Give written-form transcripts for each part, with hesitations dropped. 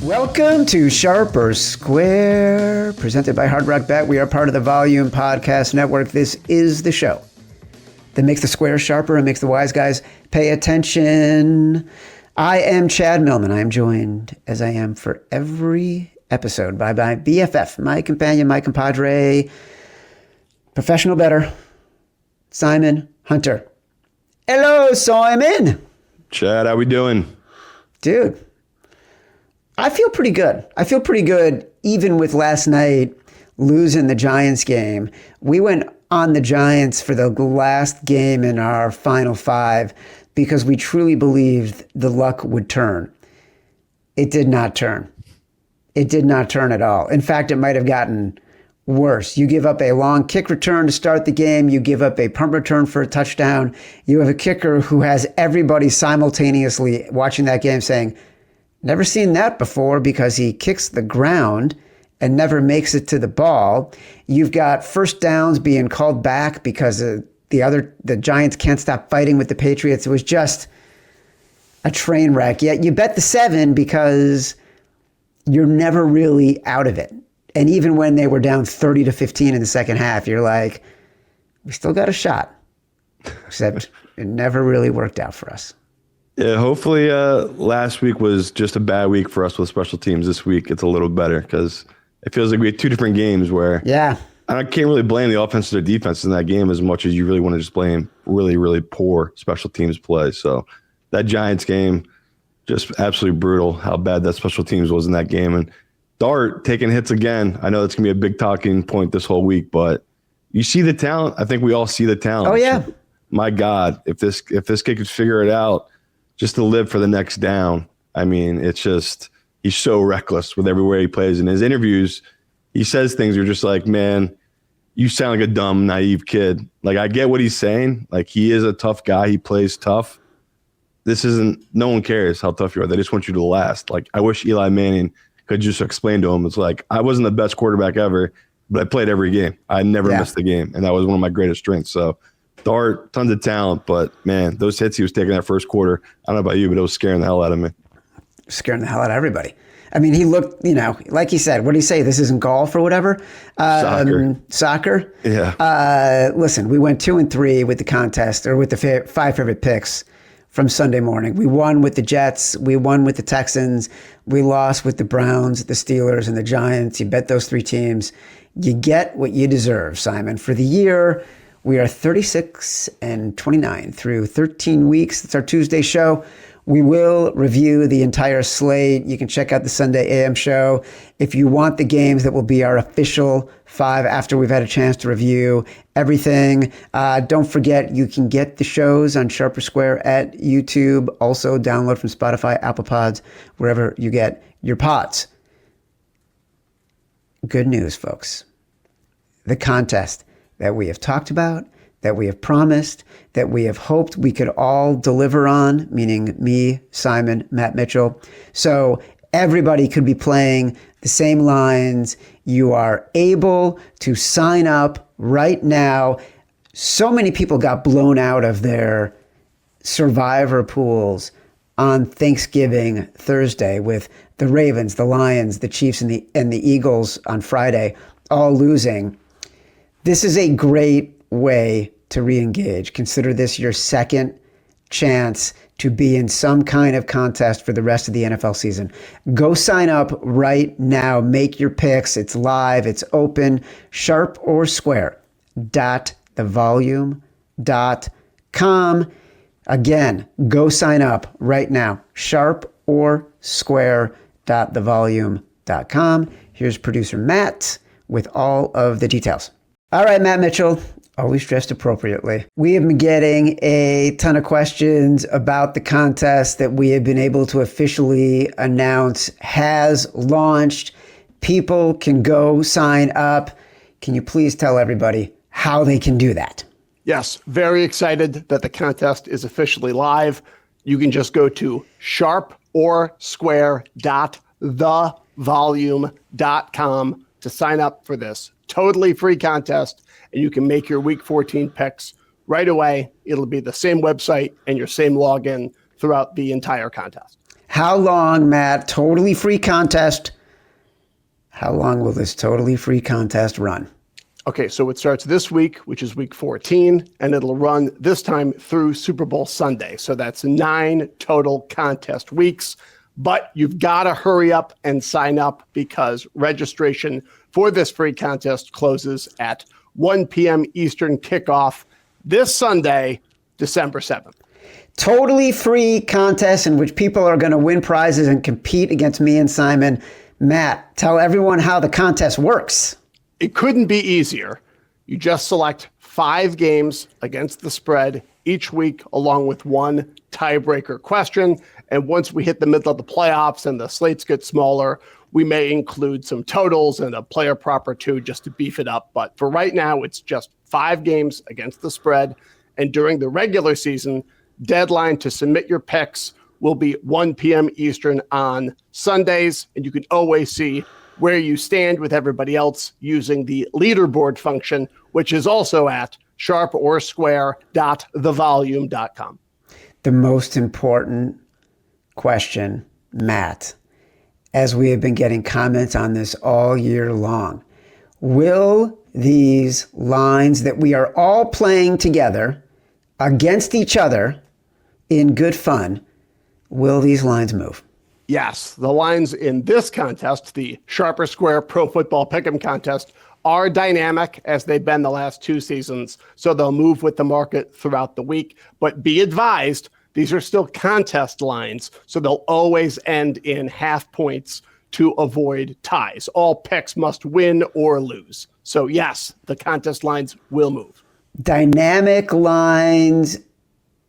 Welcome to Sharp or Square, presented by Hard Rock Bet. We are part of the Volume Podcast Network. This is the show that makes the square sharper and makes the wise guys pay attention. I am Chad Millman. I am joined, as I am for every episode, by my BFF, my companion, my compadre, professional bettor, Simon Hunter. Hello, Simon. Chad, how we doing? Dude, I feel pretty good. Even with last night losing the Giants game. We went on the Giants for the last game in our final five because we truly believed the luck would turn. It did not turn. It did not turn at all. In fact, it might have gotten worse. You give up a long kick return to start the game. You give up a punt return for a touchdown. You have a kicker who has everybody simultaneously watching that game saying, never seen that before, because he kicks the ground and never makes it to the ball. You've got first downs being called back because the Giants can't stop fighting with the Patriots. It was just a train wreck. Yet you bet the 7 because you're never really out of it. And even when they were down 30-15 in the second half, you're like, we still got a shot. Except it never really worked out for us. Yeah, hopefully last week was just a bad week for us with special teams. This week it's a little better because it feels like we had two different games where I can't really blame the offense or defense in that game as much as you really want to just blame really, really poor special teams play. So that Giants game, just absolutely brutal how bad that special teams was in that game. And Dart taking hits again. I know that's going to be a big talking point this whole week, but you see the talent. I think we all see the talent. Oh, yeah. So, my God, if this kid could figure it out, just to live for the next down. I mean, it's just, he's so reckless with everywhere he plays. In his interviews, he says things you're just like, man, you sound like a dumb, naive kid. Like, I get what he's saying. Like, he is a tough guy. He plays tough. No one cares how tough you are. They just want you to last. Like, I wish Eli Manning could just explain to him. It's like, I wasn't the best quarterback ever, but I played every game. I never missed a game. And that was one of my greatest strengths. So, Dart, tons of talent, but man, those hits he was taking that first quarter, I don't know about you, but it was scaring the hell out of me. Scaring the hell out of everybody. I mean, he looked, like he said, what did he say? This isn't golf or whatever? Soccer? Yeah. Listen, we went 2-3 with the contest, or with the 5 favorite picks from Sunday morning. We won with the Jets. We won with the Texans. We lost with the Browns, the Steelers, and the Giants. You bet those 3 teams. You get what you deserve, Simon. For the year, we are 36-29 through 13 weeks. It's our Tuesday show. We will review the entire slate. You can check out the Sunday AM show. If you want the games that will be our official 5 after we've had a chance to review everything, don't forget you can get the shows on Sharp or Square at YouTube. Also download from Spotify, Apple Pods, wherever you get your pods. Good news, folks. The contest that we have talked about, that we have promised, that we have hoped we could all deliver on, meaning me, Simon, Matt Mitchell. So everybody could be playing the same lines. You are able to sign up right now. So many people got blown out of their survivor pools on Thanksgiving Thursday with the Ravens, the Lions, the Chiefs, and the Eagles on Friday all losing. This is a great way to re-engage. Consider this your second chance to be in some kind of contest for the rest of the NFL season. Go sign up right now. Make your picks. It's live. It's open. Sharp or Square. thevolume.com. Again, go sign up right now. Sharp or Square. thevolume.com. Here's producer Matt with all of the details. All right, Matt Mitchell, always dressed appropriately. We have been getting a ton of questions about the contest that we have been able to officially announce has launched. People can go sign up. Can you please tell everybody how they can do that? Yes, very excited that the contest is officially live. You can just go to sharporsquare.thevolume.com to sign up for this totally free contest, and you can make your Week 14 picks right away. It'll be the same website and your same login throughout the entire contest. How long, Matt? Totally free contest. How long will this totally free contest run? Okay, so it starts this week, which is week 14, and it'll run this time through Super Bowl Sunday. So that's 9 total contest weeks. But you've got to hurry up and sign up because registration for this free contest closes at 1 p.m. Eastern kickoff this Sunday, December 7th. Totally free contest in which people are going to win prizes and compete against me and Simon. Matt, tell everyone how the contest works. It couldn't be easier. You just select 5 games against the spread each week, along with 1 tiebreaker question. And once we hit the middle of the playoffs and the slates get smaller, we may include some totals and a player prop or 2 just to beef it up. But for right now, it's just 5 games against the spread. And during the regular season, deadline to submit your picks will be 1 p.m. Eastern on Sundays. And you can always see where you stand with everybody else using the leaderboard function, which is also at sharporsquare.thevolume.com. The most important question, Matt, as we have been getting comments on this all year long, will these lines that we are all playing together against each other in good fun, will these lines move? Yes, the lines in this contest, the Sharper Square Pro Football Pick'em contest, are dynamic as they've been the last 2 seasons, so they'll move with the market throughout the week. But be advised, these are still contest lines, so they'll always end in half points to avoid ties. All picks must win or lose. So yes, the contest lines will move. Dynamic lines,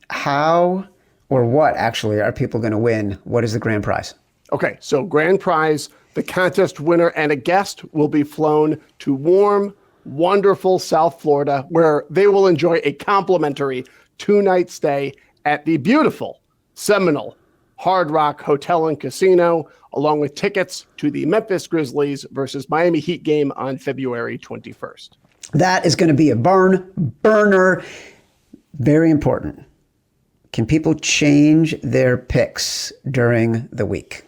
how or what actually are people going to win? What is the grand prize? Okay, so grand prize, the contest winner and a guest will be flown to warm, wonderful South Florida, where they will enjoy a complimentary 2-night stay at the beautiful Seminole Hard Rock Hotel and Casino, along with tickets to the Memphis Grizzlies versus Miami Heat game on February 21st. That is going to be a barn burner. Very important. Can people change their picks during the week?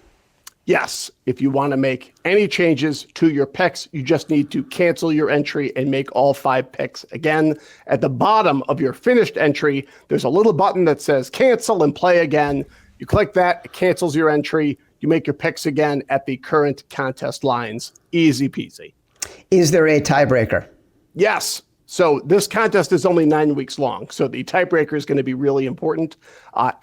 Yes. If you want to make any changes to your picks, you just need to cancel your entry and make all 5 picks again. At the bottom of your finished entry, there's a little button that says cancel and play again. You click that, it cancels your entry. You make your picks again at the current contest lines. Easy peasy. Is there a tiebreaker? Yes. So this contest is only 9 weeks long. So the tiebreaker is going to be really important.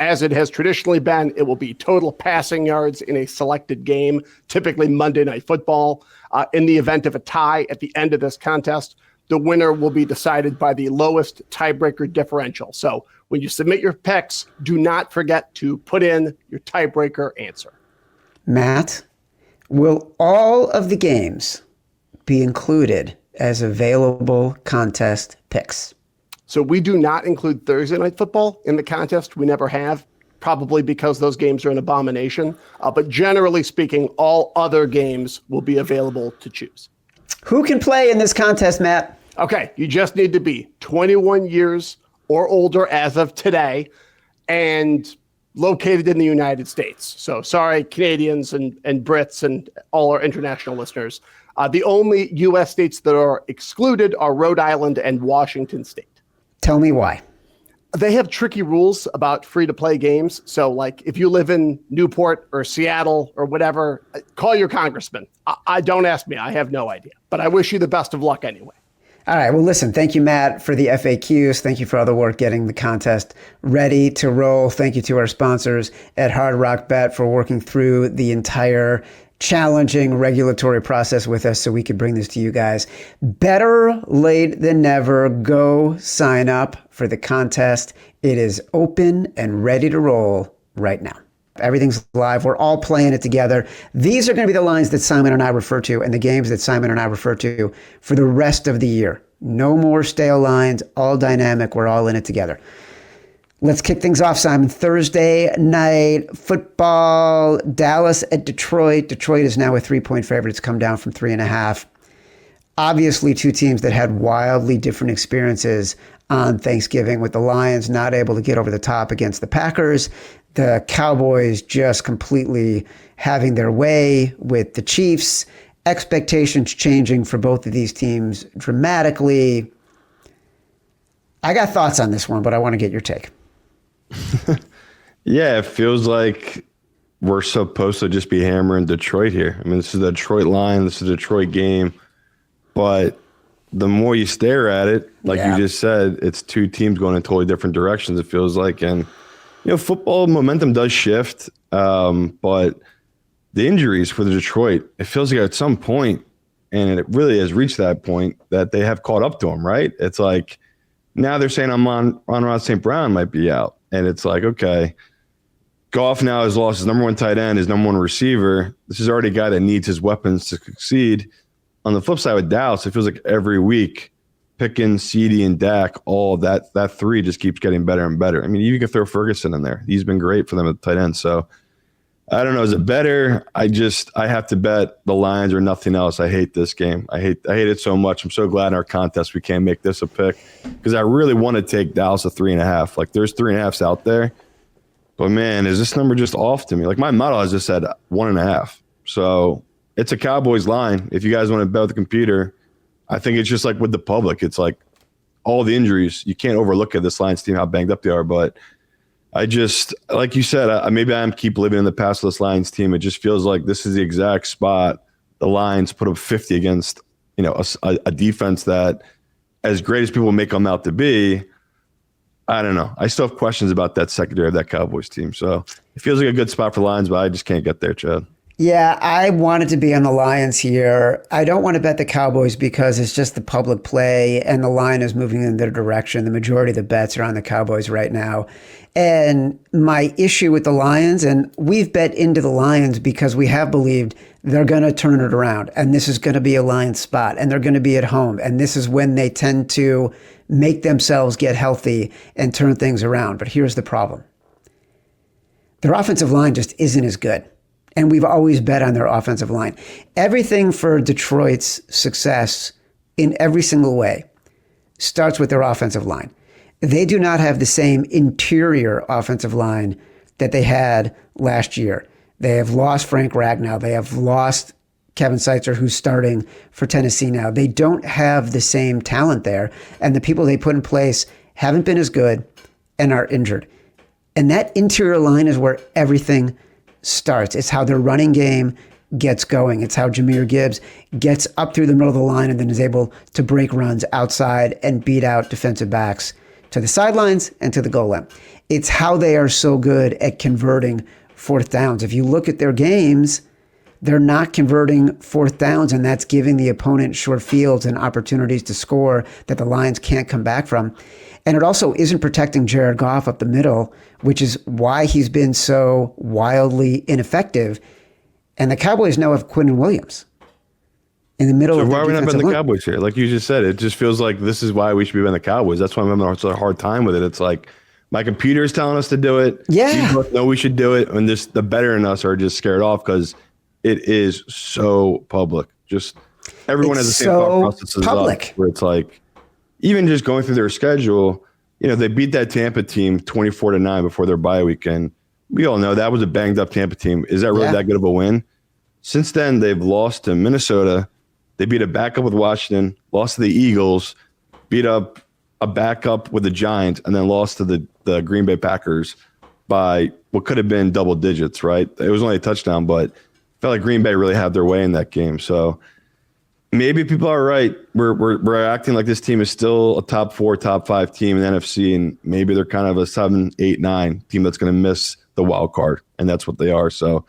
As it has traditionally been, it will be total passing yards in a selected game, typically Monday Night Football. In the event of a tie at the end of this contest, the winner will be decided by the lowest tiebreaker differential. So when you submit your picks, do not forget to put in your tiebreaker answer. Matt, will all of the games be included as available contest picks? So we do not include Thursday Night Football in the contest. We never have, probably because those games are an abomination. But generally speaking, all other games will be available to choose. Who can play in this contest, Matt? Okay, you just need to be 21 years or older as of today and located in the United States. So sorry, Canadians and Brits and all our international listeners. The only U.S. states that are excluded are Rhode Island and Washington State. Tell me why. They have tricky rules about free-to-play games. So, like, if you live in Newport or Seattle or whatever, call your congressman. I don't ask me. I have no idea. But I wish you the best of luck anyway. All right. Well, listen, thank you, Matt, for the FAQs. Thank you for all the work getting the contest ready to roll. Thank you to our sponsors at Hard Rock Bet for working through the entire challenging regulatory process with us so we could bring this to you guys. Better late than never. Go sign up for the contest. It is open and ready to roll right now. Everything's live. We're all playing it together. These are going to be the lines that Simon and I refer to and the games that Simon and I refer to for the rest of the year. No more stale lines, all dynamic. We're all in it together. Let's kick things off, Simon. Thursday night football, Dallas at Detroit. Detroit is now a 3-point favorite. It's come down from 3.5. Obviously, 2 teams that had wildly different experiences on Thanksgiving, with the Lions not able to get over the top against the Packers. The Cowboys just completely having their way with the Chiefs. Expectations changing for both of these teams dramatically. I got thoughts on this one, but I want to get your take. Yeah, it feels like we're supposed to just be hammering Detroit here. I mean, this is the Detroit line. This is a Detroit game. But the more you stare at it, like you just said, it's two teams going in totally different directions, it feels like. And, football momentum does shift. But the injuries for the Detroit, it feels like at some point, and it really has reached that point, that they have caught up to them, right? It's like now they're saying Amon-Ra St. Brown might be out. And it's like, okay, Goff now has lost his number one tight end, his number one receiver. This is already a guy that needs his weapons to succeed. On the flip side with Dallas, it feels like every week, Pickens, CeeDee, and Dak, all of that three just keeps getting better and better. I mean, you can throw Ferguson in there. He's been great for them at the tight end. So I don't know. Is it better? I have to bet the Lions or nothing else. I hate this game. I hate it so much. I'm so glad in our contest we can't make this a pick because I really want to take Dallas a 3.5. Like there's 3.5s out there. But man, is this number just off to me? Like my model has just said 1.5. So it's a Cowboys line. If you guys want to bet with the computer, I think it's just like with the public. It's like all the injuries. You can't overlook at this Lions team how banged up they are. But I just, like you said, maybe I keep living in the past with this Lions team. It just feels like this is the exact spot the Lions put up 50 against, a defense that, as great as people make them out to be, I don't know. I still have questions about that secondary of that Cowboys team. So it feels like a good spot for the Lions, but I just can't get there, Chad. Yeah, I wanted to be on the Lions here. I don't want to bet the Cowboys because it's just the public play and the line is moving in their direction. The majority of the bets are on the Cowboys right now. And my issue with the Lions, and we've bet into the Lions because we have believed they're going to turn it around and this is going to be a Lions spot and they're going to be at home. And this is when they tend to make themselves get healthy and turn things around. But here's the problem. Their offensive line just isn't as good. And we've always bet on their offensive line. Everything for Detroit's success in every single way starts with their offensive line. They do not have the same interior offensive line that they had last year. They have lost Frank Ragnow. They have lost Kevin Seitzer, who's starting for Tennessee now. They don't have the same talent there. And the people they put in place haven't been as good and are injured. And that interior line is where everything starts. It's how their running game gets going. It's how Jahmyr Gibbs gets up through the middle of the line and then is able to break runs outside and beat out defensive backs to the sidelines and to the goal line. It's how they are so good at converting fourth downs. If you look at their games, they're not converting fourth downs, and that's giving the opponent short fields and opportunities to score that the Lions can't come back from. And it also isn't protecting Jared Goff up the middle, which is why he's been so wildly ineffective. And the Cowboys now have Quinnen Williams in the middle of the defensive line. So why are we not betting the Cowboys here? Like you just said, it just feels like this is why we should be betting the Cowboys. That's why I'm having such a hard time with it. It's like my computer is telling us to do it. Yeah. We both know we should do it. And this, the better in us are just scared off because it is so public. Just everyone has the same thought process as us, where it's like, even just going through their schedule, they beat that Tampa team 24-9 before their bye weekend. We all know that was a banged up Tampa team. Is that really that good of a win? Since then, they've lost to Minnesota. They beat a backup with Washington, lost to the Eagles, beat up a backup with the Giants, and then lost to the Green Bay Packers by what could have been double digits, right? It was only a touchdown, but felt like Green Bay really had their way in that game. So maybe people are right. We're acting like this team is still a top 4, top 5 team in the NFC, and maybe they're kind of a 7, 8, 9 team that's going to miss the wild card, and that's what they are. So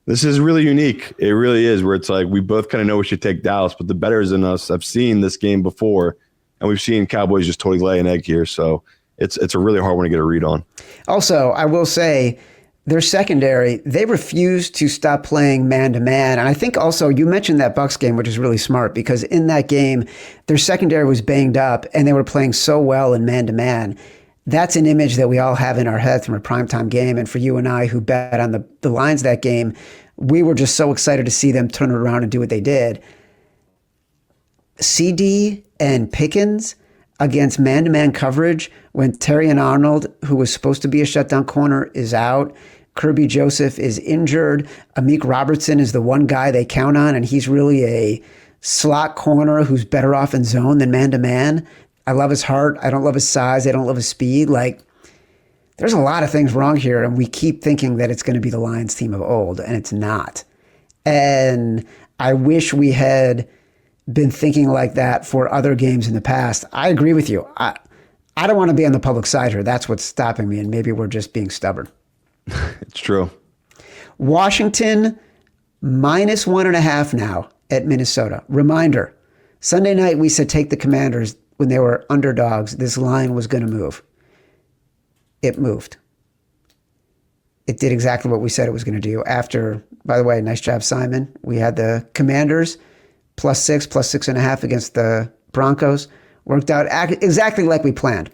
this is really unique. It really is, where it's like we both kind of know we should take Dallas, but the bettors in us have seen this game before, and we've seen Cowboys just totally lay an egg here. So it's a really hard one to get a read on. Also, I will say, their secondary, they refuse to stop playing man-to-man. And I think also you mentioned that BUCS game, which is really smart, because in that game, their secondary was banged up and they were playing so well in man-to-man. That's an image that we all have in our heads from a primetime game. And for you and I who bet on the Lions that game, we were just so excited to see them turn it around and do what they did. CD and Pickens, against man-to-man coverage when Terry and Arnold, who was supposed to be a shutdown corner, is out. Kirby Joseph is injured. Amik Robertson is the one guy they count on, and he's really a slot corner who's better off in zone than man-to-man. I love his heart. I don't love his size. I don't love his speed. Like, there's a lot of things wrong here, and we keep thinking that it's going to be the Lions team of old, and it's not. And I wish we had been thinking like that for other games in the past. I agree with you. I don't want to be on the public side here. That's what's stopping me, and maybe we're just being stubborn. It's true. Washington -1.5 now at Minnesota. Reminder, Sunday night we said take the Commanders when they were underdogs. This line was going to move. It moved. It did exactly what we said it was going to do. After, by the way, nice job, Simon. We had the Commanders +6, +6.5 against the Broncos. Worked out exactly like we planned.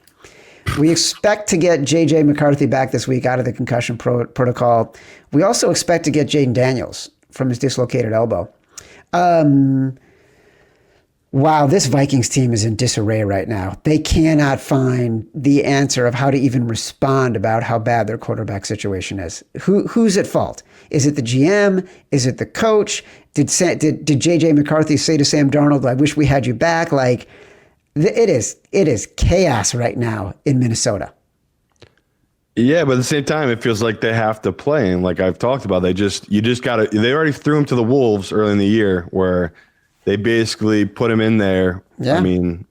We expect to get J.J. McCarthy back this week out of the concussion protocol. We also expect to get Jaden Daniels from his dislocated elbow. Wow, this Vikings team is in disarray right now. They cannot find the answer of how to even respond about how bad their quarterback situation is. Who's at fault? Is it the GM? Is it the coach? Did J.J. McCarthy say to Sam Darnold, "I wish we had you back"? Like, it is chaos right now in Minnesota. Yeah, but at the same time, it feels like they have to play. And like I've talked about, they already threw him to the Wolves early in the year where they basically put him in there. Yeah. I mean,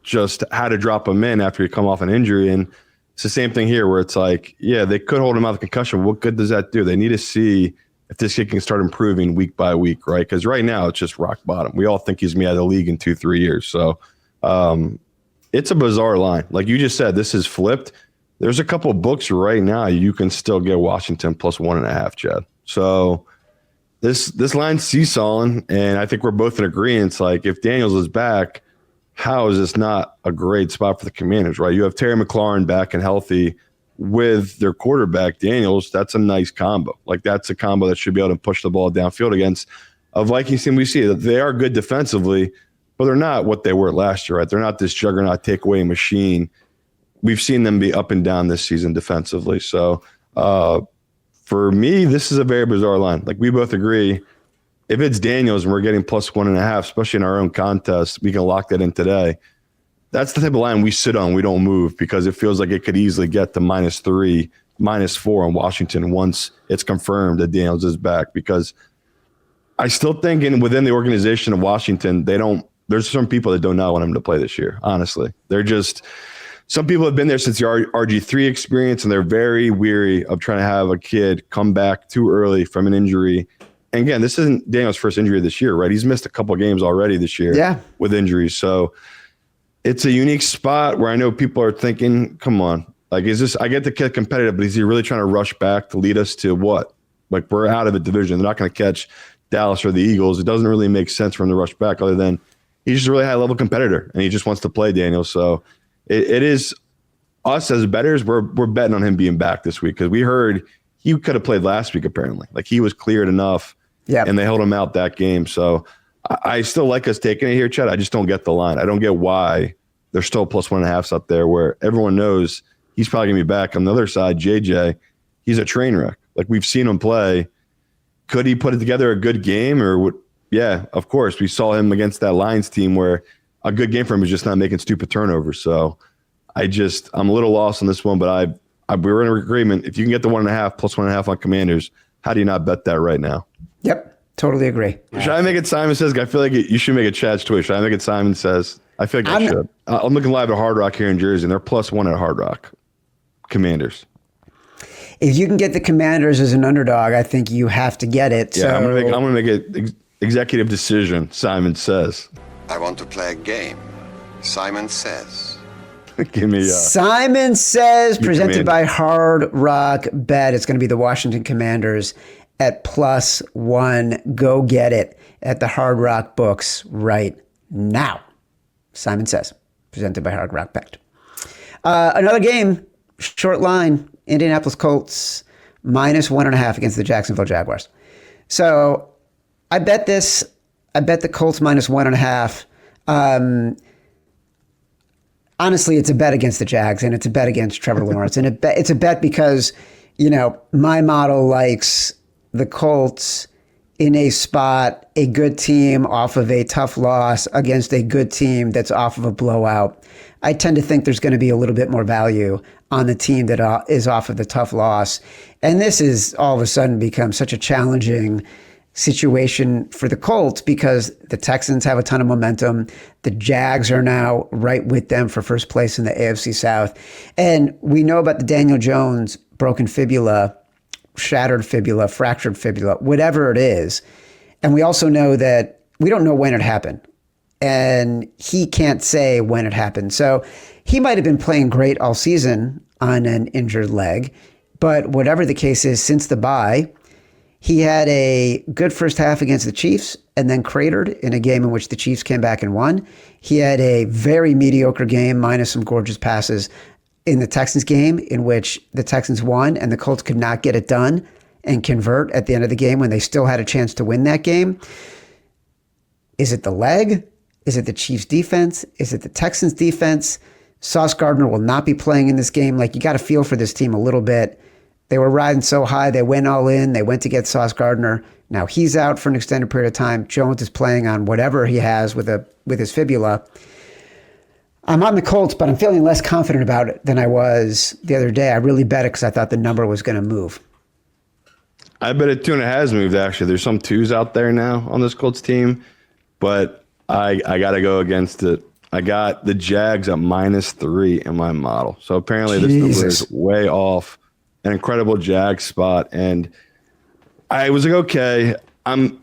just had to drop him in after he come off an injury. And it's the same thing here where it's like, yeah, they could hold him out of concussion. What good does that do? They need to see if this kid can start improving week by week, right? Because right now it's just rock bottom. We all think he's going to be out of the league in 2-3 years. So it's a bizarre line. Like you just said, this is flipped. There's a couple of books right now you can still get Washington +1.5, Chad. So this line's seesawing, and I think we're both in agreement. Like, if Daniels is back, how is this not a great spot for the Commanders, right? You have Terry McLaurin back and healthy with their quarterback, Daniels. That's a nice combo. Like, that's a combo that should be able to push the ball downfield against a Vikings team. We see that they are good defensively, but they're not what they were last year, right? They're not this juggernaut takeaway machine. We've seen them be up and down this season defensively. So, for me, this is a very bizarre line. Like, we both agree, if it's Daniels and we're getting +1.5, especially in our own contest, we can lock that in today. That's the type of line we sit on. We don't move because it feels like it could easily get to -3, -4 on Washington once it's confirmed that Daniels is back. Because I still think within the organization of Washington, there's some people that do not want him to play this year, honestly. Some people have been there since the RG3 experience, and they're very weary of trying to have a kid come back too early from an injury. And again, this isn't Daniel's first injury this year, right? He's missed a couple of games already this year with injuries. So it's a unique spot where I know people are thinking, come on, like, I get the kid competitive, but is he really trying to rush back to lead us to what? Like, we're out of a division. They're not going to catch Dallas or the Eagles. It doesn't really make sense for him to rush back other than he's just a really high-level competitor, and he just wants to play Daniel. So it is us as bettors, we're betting on him being back this week because we heard he could have played last week apparently. Like, he was cleared enough, and they held him out that game. So I still like us taking it here, Chad. I just don't get the line. I don't get why there's still +1.5s up there where everyone knows he's probably going to be back. On the other side, JJ, he's a train wreck. Like, we've seen him play. Could he put it together a good game or would? Yeah, of course. We saw him against that Lions team where a good game for him is just not making stupid turnovers. So I'm a little lost on this one, but we're in agreement. If you can get the 1.5 +1.5 on Commanders, how do you not bet that right now? Yep, totally agree. Should I make it Simon Says? I feel like you should make it Chad's Twitch. Should I make it Simon Says? I feel like I should. I'm looking live at Hard Rock here in Jersey, and they're +1 at Hard Rock. Commanders. If you can get the Commanders as an underdog, I think you have to get it. Yeah, so I'm gonna make it executive decision. Simon Says. I want to play a game. Simon Says. Give me Simon Says, presented Commander. by Hard Rock Bet. It's going to be the Washington Commanders at +1. Go get it at the Hard Rock books right now. Simon Says, presented by Hard Rock Bet. Another game, short line, Indianapolis Colts -1.5 against the Jacksonville Jaguars. So I bet the Colts -1.5. honestly, it's a bet against the Jags, and it's a bet against Trevor Lawrence. And it's a bet because, my model likes the Colts in a spot, a good team off of a tough loss against a good team that's off of a blowout. I tend to think there's going to be a little bit more value on the team that is off of the tough loss. And this is all of a sudden become such a challenging situation for the Colts because the Texans have a ton of momentum. The Jags are now right with them for first place in the AFC South. And we know about the Daniel Jones broken fibula, shattered fibula, fractured fibula, whatever it is. And we also know that we don't know when it happened. And he can't say when it happened. So he might have been playing great all season on an injured leg. But whatever the case is, since the bye, he had a good first half against the Chiefs and then cratered in a game in which the Chiefs came back and won. He had a very mediocre game minus some gorgeous passes in the Texans game in which the Texans won and the Colts could not get it done and convert at the end of the game when they still had a chance to win that game. Is it the leg? Is it the Chiefs defense? Is it the Texans defense? Sauce Gardner will not be playing in this game. Like, you got to feel for this team a little bit. They were riding so high. They went all in. They went to get Sauce Gardner. Now he's out for an extended period of time. Jones is playing on whatever he has with his fibula. I'm on the Colts, but I'm feeling less confident about it than I was the other day. I really bet it because I thought the number was going to move. I bet it too, and it has moved, actually. There's some 2s out there now on this Colts team, but I got to go against it. I got the Jags at -3 in my model. So apparently this number is way off. An incredible Jags spot. And I was like, okay,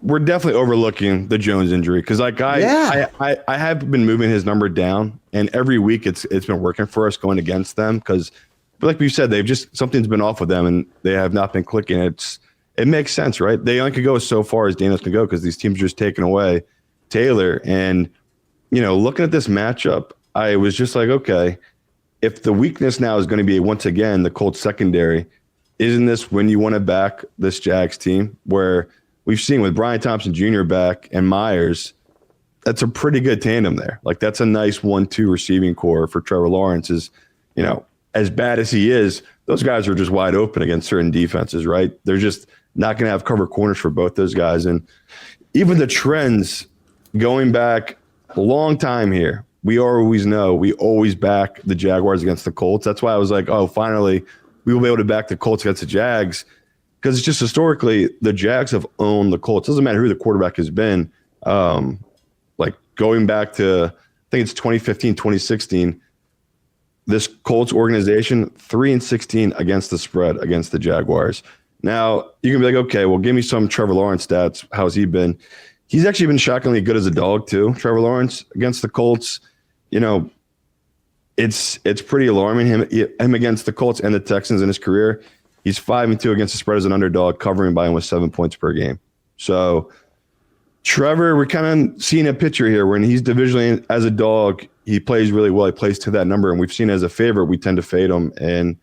we're definitely overlooking the Jones injury because I have been moving his number down, and every week it's been working for us going against them because, like we said, something's been off with them and they have not been clicking. It makes sense, right? They only could go so far as Daniels can go because these teams are just taking away Taylor. And looking at this matchup, I was just like, okay, if the weakness now is going to be once again the Colts secondary, isn't this when you want to back this Jags team where we've seen with Brian Thompson Jr. back and Myers, that's a pretty good tandem there. Like, that's a nice 1-2 receiving core for Trevor Lawrence. Is, as bad as he is, those guys are just wide open against certain defenses, right? They're just not going to have cover corners for both those guys. And even the trends going back a long time here, we always back the Jaguars against the Colts. That's why I was like, oh, finally, we will be able to back the Colts against the Jags because it's just historically the Jags have owned the Colts. Doesn't matter who the quarterback has been. Like going back to, I think it's 2015, 2016, this Colts organization 3-16 against the spread against the Jaguars. Now you can be like, okay, well, give me some Trevor Lawrence stats. How's he been? He's actually been shockingly good as a dog too, Trevor Lawrence, against the Colts. It's pretty alarming him against the Colts and the Texans in his career. He's 5-2 against the spread as an underdog, covering by almost 7 points per game. So Trevor, we're kind of seeing a picture here when he's divisionally as a dog, he plays really well. He plays to that number, and we've seen as a favorite, we tend to fade him. And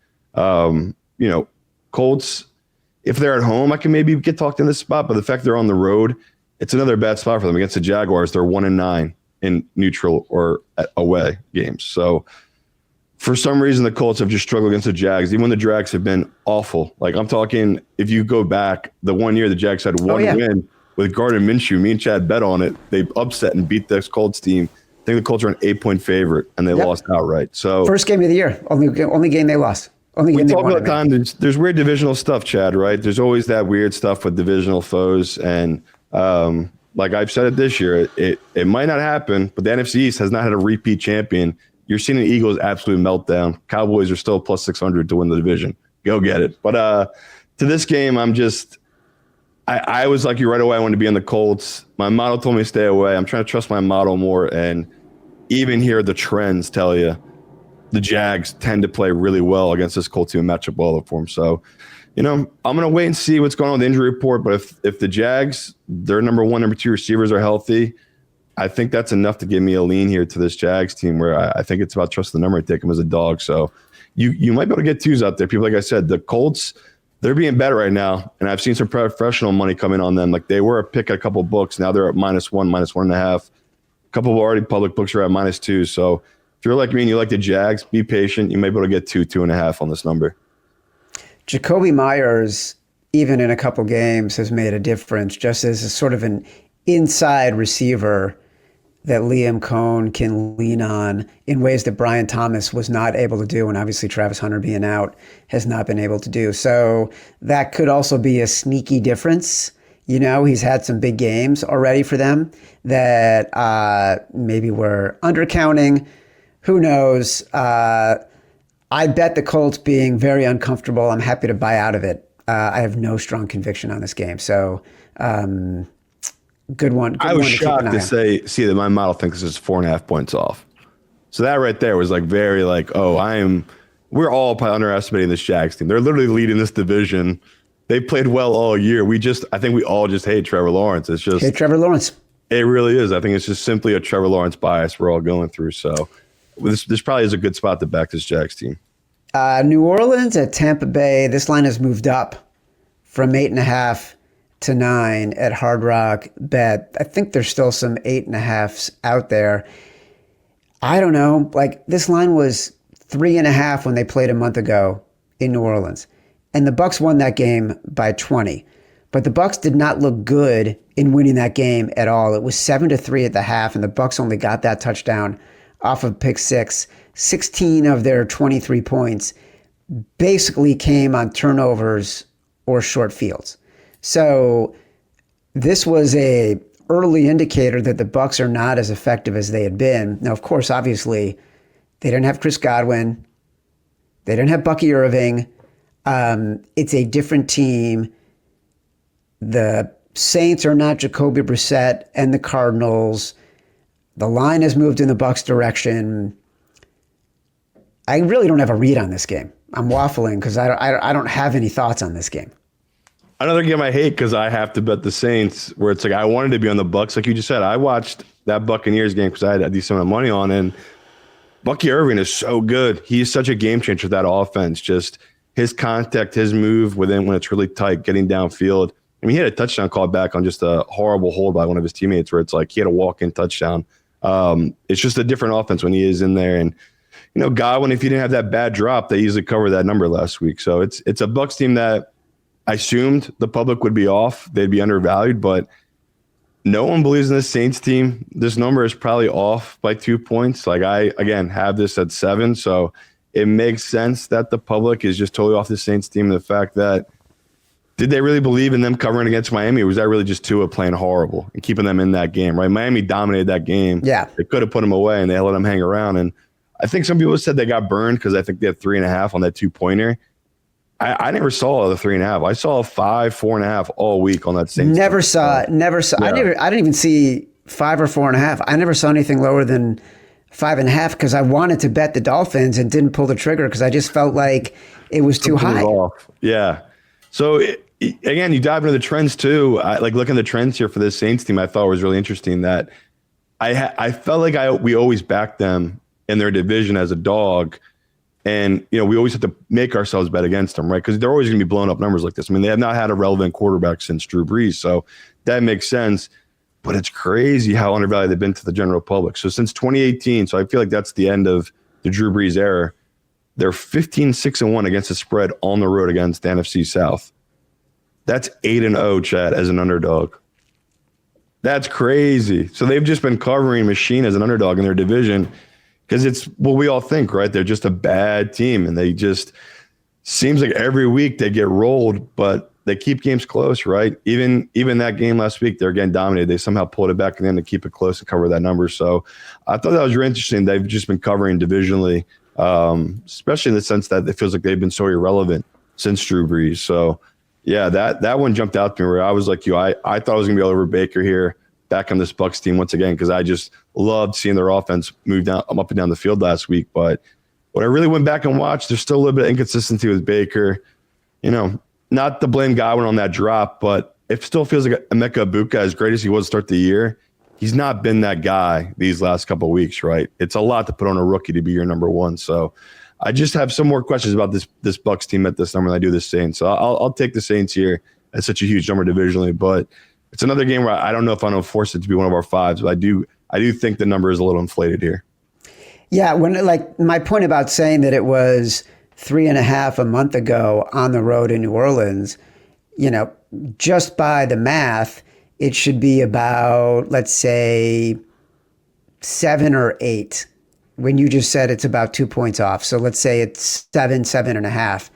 Colts, if they're at home, I can maybe get talked in this spot, but the fact they're on the road, it's another bad spot for them against the Jaguars. They're 1-9 in neutral or away games. So for some reason, the Colts have just struggled against the Jags. Even when the Jags have been awful. Like, I'm talking, if you go back, the one year the Jags had one win with Gardner Minshew, me and Chad bet on it. They upset and beat this Colts team. I think the Colts are an 8-point favorite, and they lost outright. So first game of the year, only game they lost. We talk all the time. There's weird divisional stuff, Chad, right? There's always that weird stuff with divisional foes. And like I've said it this year, it might not happen, but the NFC East has not had a repeat champion. You're seeing the Eagles' absolute meltdown. Cowboys are still plus 600 to win the division. Go get it. But to this game, I was like you right away. I wanted to be on the Colts. My model told me to stay away. I'm trying to trust my model more. And even here, the trends tell you the Jags tend to play really well against this Colts team and match up well for them. So, I'm going to wait and see what's going on with the injury report. But if the Jags, their number 1, number 2 receivers are healthy, I think that's enough to give me a lean here to this Jags team where I think it's about trust the number and take them as a dog. So you might be able to get 2s out there. People, like I said, the Colts, they're being better right now. And I've seen some professional money come in on them. Like, they were a pick at a couple books. Now they're at -1, -1.5. A couple of already public books are at -2. So if If you're like me and you like the Jags, be patient. You may be able to get 2.5 on this number. Jacoby Myers, even in a couple games, has made a difference just as a sort of an inside receiver that Liam Cohn can lean on in ways that Brian Thomas was not able to do, and obviously Travis Hunter being out has not been able to do. So that could also be a sneaky difference. You know, he's had some big games already for them that maybe we're undercounting. Who knows? I bet the Colts being very uncomfortable. I'm happy to buy out of it. I have no strong conviction on this game. So good one. I was shocked to see that my model thinks this is 4.5 points off. So that right there was like very like, we're all probably underestimating this Jags team. They're literally leading this division. They played well all year. I think we all just hate Trevor Lawrence. It's just hate Trevor Lawrence. It really is. I think it's just simply a Trevor Lawrence bias we're all going through. So this probably is a good spot to back this Jags team. New Orleans at Tampa Bay. This line has moved up from 8.5 to 9 at Hard Rock Bet. I think there's still some 8.5s out there. I don't know. Like, this line was 3.5 when they played a month ago in New Orleans, and the Bucs won that game by 20. But the Bucs did not look good in winning that game at all. It was 7-3 at the half, and the Bucs only got that touchdown off of pick six. 16 of their 23 points basically came on turnovers or short fields. So this was a early indicator that the Bucs are not as effective as they had been. Now, of course, obviously, they didn't have Chris Godwin. They didn't have Bucky Irving. It's a different team. The Saints are not Jacoby Brissett and the Cardinals. The line has moved in the Bucs' direction. I really don't have a read on this game. I'm waffling because I don't have any thoughts on this game. Another game I hate because I have to bet the Saints, where it's like I wanted to be on the Bucs, like you just said. I watched that Buccaneers game because I had a decent amount of money on, and Bucky Irving is so good. He's such a game changer for that offense. Just his contact, his move when it's really tight, getting downfield. I mean, he had a touchdown called back on just a horrible hold by one of his teammates, where it's like he had a walk-in touchdown. It's just a different offense when he is in there, and you know, Godwin, if he didn't have that bad drop, they easily covered that number last week. So it's a Bucs team that I assumed the public would be off. They'd be undervalued, but no one believes in this Saints team. This number is probably off by 2 points. Like I, again, have this at 7. So it makes sense that the public is just totally off the Saints team. And the fact that, did they really believe in them covering against Miami, or was that really just Tua playing horrible and keeping them in that game, right? Miami dominated that game. Yeah. They could have put them away, and they let them hang around. And I think some people said they got burned because I think they had 3.5 on that 2-pointer. I never saw the 3.5. I saw 5, 4.5 all week on that same. Never saw. Yeah. I didn't even see 5 or 4.5. I never saw anything lower than 5.5 because I wanted to bet the Dolphins and didn't pull the trigger because I just felt like it was too high. Yeah. So again, you dive into the trends too. Like looking at the trends here for this Saints team, I thought was really interesting that I felt like we always backed them in their division as a dog. And, you know, we always have to make ourselves bet against them, right? Because they're always going to be blowing up numbers like this. I mean, they have not had a relevant quarterback since Drew Brees. So that makes sense. But it's crazy how undervalued they've been to the general public. So since 2018, so I feel like that's the end of the Drew Brees era, they're 15-6-1 against the spread on the road against the NFC South. That's 8-0, Chad, as an underdog. That's crazy. So they've just been covering machine as an underdog in their division. Because it's what we all think, right? They're just a bad team, and they just seems like every week they get rolled, but they keep games close, right? Even that game last week, they're getting dominated. They somehow pulled it back in the end to keep it close and cover that number. So I thought that was really interesting. They've just been covering divisionally, especially in the sense that it feels like they've been so irrelevant since Drew Brees. So yeah, that one jumped out to me where I was like you. I thought I was going to be all over Baker here, back on this Bucs team once again, because I just loved seeing their offense move down up and down the field last week. But when I really went back and watched, there's still a little bit of inconsistency with Baker. You know, not to blame Godwin on that drop, but it still feels like Emeka Egbuka, as great as he was to start the year, he's not been that guy these last couple of weeks, right? It's a lot to put on a rookie to be your number one. So I just have some more questions about this Bucs team at this number than I do the Saints. So I'll take the Saints here at such a huge number divisionally, but it's another game where I don't know if I'm going to force it to be one of our 5s, but I do think the number is a little inflated here. Yeah, my point about saying that it was 3.5 a month ago on the road in New Orleans, just by the math, it should be about, let's say, 7 or 8. When you just said it's about 2 points off. So let's say it's 7.5.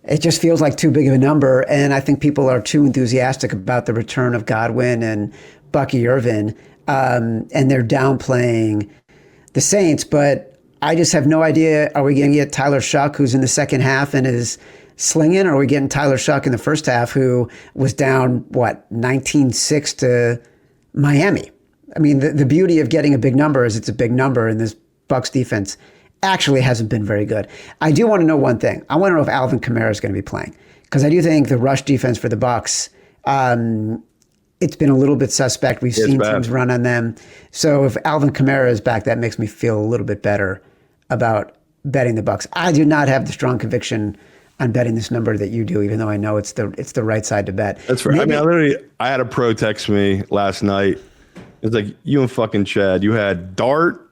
It just feels like too big of a number. And I think people are too enthusiastic about the return of Godwin and Bucky Irvin. And they're downplaying the Saints. But I just have no idea. Are we going to get Tyler Shuck, who's in the second half and is slinging? Or are we getting Tyler Shuck in the first half, who was down, 19-6 to Miami? I mean, the beauty of getting a big number is it's a big number, and this Bucs defense actually hasn't been very good. I do want to know one thing. I want to know if Alvin Kamara is going to be playing, because I do think the rush defense for the Bucs, it's been a little bit suspect. We've seen teams run on them. So if Alvin Kamara is back, that makes me feel a little bit better about betting the Bucs. I do not have the strong conviction on betting this number that you do, even though I know it's the right side to bet. That's right. I had a pro text me last night. It's like, you and fucking Chad, you had Dart,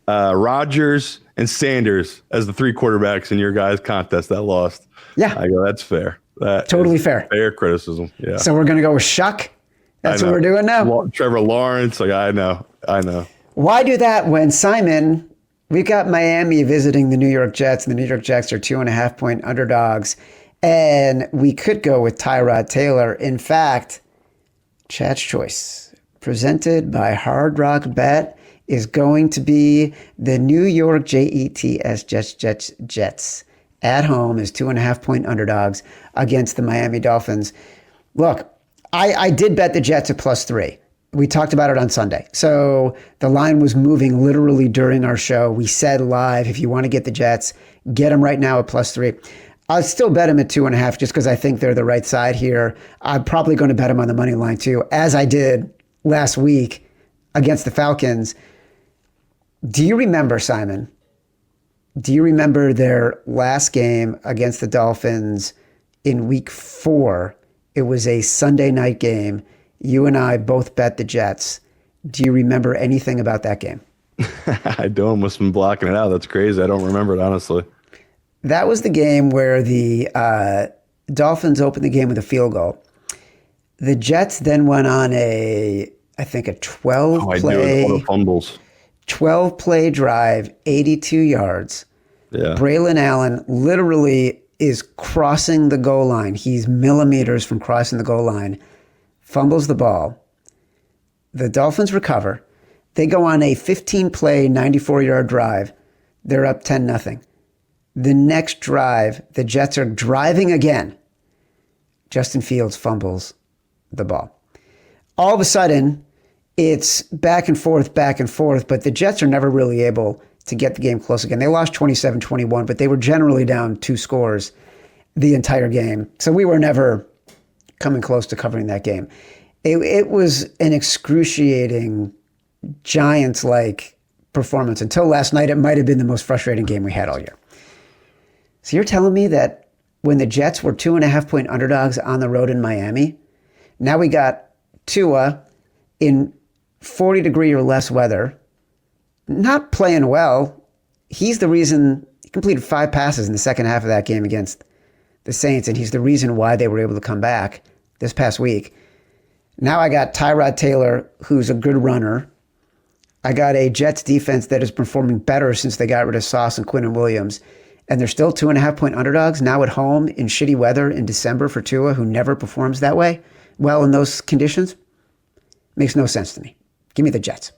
Rodgers, and Sanders as the 3 quarterbacks in your guys' contest that lost. Yeah. I go, that's fair. That totally fair. Fair criticism. Yeah. So we're going to go with Shuck. That's what we're doing now. Trevor Lawrence. I know. Why do that when, Simon, we've got Miami visiting the New York Jets, and the New York Jets are 2.5-point underdogs, and we could go with Tyrod Taylor. In fact, Chad's choice, presented by Hard Rock Bet, is going to be the New York Jets at home as 2.5-point underdogs against the Miami Dolphins. Look, I did bet the Jets at +3. We talked about it on Sunday. So the line was moving literally during our show. We said live, if you want to get the Jets, get them right now at +3. I'll still bet them at 2.5 just because I think they're the right side here. I'm probably going to bet them on the money line too, as I did last week against the Falcons. Do you remember, Simon? Do you remember their last game against the Dolphins in week 4? It was a Sunday night game. You and I both bet the Jets. Do you remember anything about that game? I don't. Must have been blocking it out. That's crazy. I don't remember it, honestly. That was the game where the Dolphins opened the game with a field goal. The Jets then went on a 12-play fumbles. 12-play drive, 82 yards. Yeah. Braylon Allen literally is crossing the goal line. He's millimeters from crossing the goal line. Fumbles the ball. The Dolphins recover. They go on a 15-play, 94-yard drive. They're up 10-0. The next drive, the Jets are driving again. Justin Fields fumbles the ball. All of a sudden, it's back and forth, but the Jets are never really able to get the game close again. They lost 27-21, but they were generally down 2 scores the entire game. So we were never coming close to covering that game. It was an excruciating Giants-like performance. Until last night, it might have been the most frustrating game we had all year. So you're telling me that when the Jets were 2.5-point underdogs on the road in Miami, now we got Tua in 40-degree or less weather, not playing well. He's the reason he completed 5 passes in the second half of that game against the Saints, and he's the reason why they were able to come back this past week. Now I got Tyrod Taylor, who's a good runner. I got a Jets defense that is performing better since they got rid of Sauce and Quinnen Williams, and they're still 2.5-point underdogs now at home in shitty weather in December for Tua, who never performs that way. Well, in those conditions, makes no sense to me. Give me the Jets.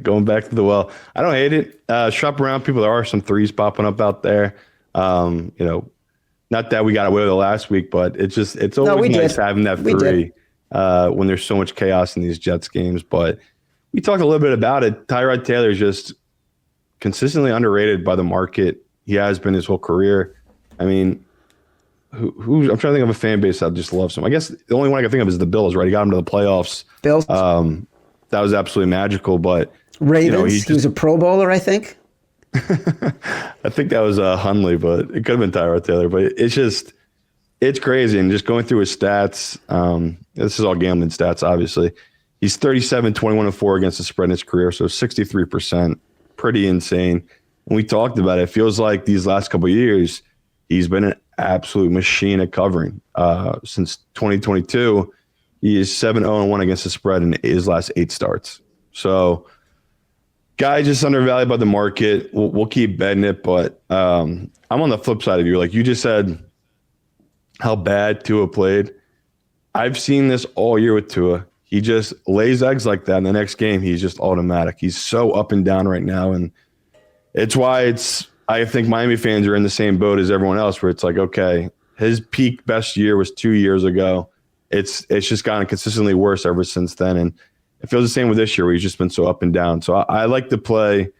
Going back to the well. I don't hate it. Shop around people. There are some threes popping up out there. Not that we got away with it last week, but it's always nice having that three when there's so much chaos in these Jets games. But we talked a little bit about it. Tyrod Taylor is just consistently underrated by the market. He has been his whole career. I mean, who I'm trying to think of a fan base that just loves him. I guess the only one I can think of is the Bills, right? He got him to the playoffs. Bills. That was absolutely magical. But Ravens, he was a Pro Bowler, I think. I think that was Hundley, but it could have been Tyrod Taylor. But it's crazy. And just going through his stats, this is all gambling stats, obviously. He's 37, 21-4 against the spread in his career, so 63%. pretty insane. When we talked about it, it feels like these last couple of years, he's been an absolute machine at covering. Since 2022, he is 7-0-1 against the spread in his last 8 starts. So, guy just undervalued by the market. We'll keep betting it, but I'm on the flip side of you. Like you just said, how bad Tua played. I've seen this all year with Tua. He just lays eggs like that. In the next game, he's just automatic. He's so up and down right now, and it's why I think Miami fans are in the same boat as everyone else, where it's like, okay, his peak best year was 2 years ago. It's just gotten consistently worse ever since then, and it feels the same with this year, where he's just been so up and down. So I like to play,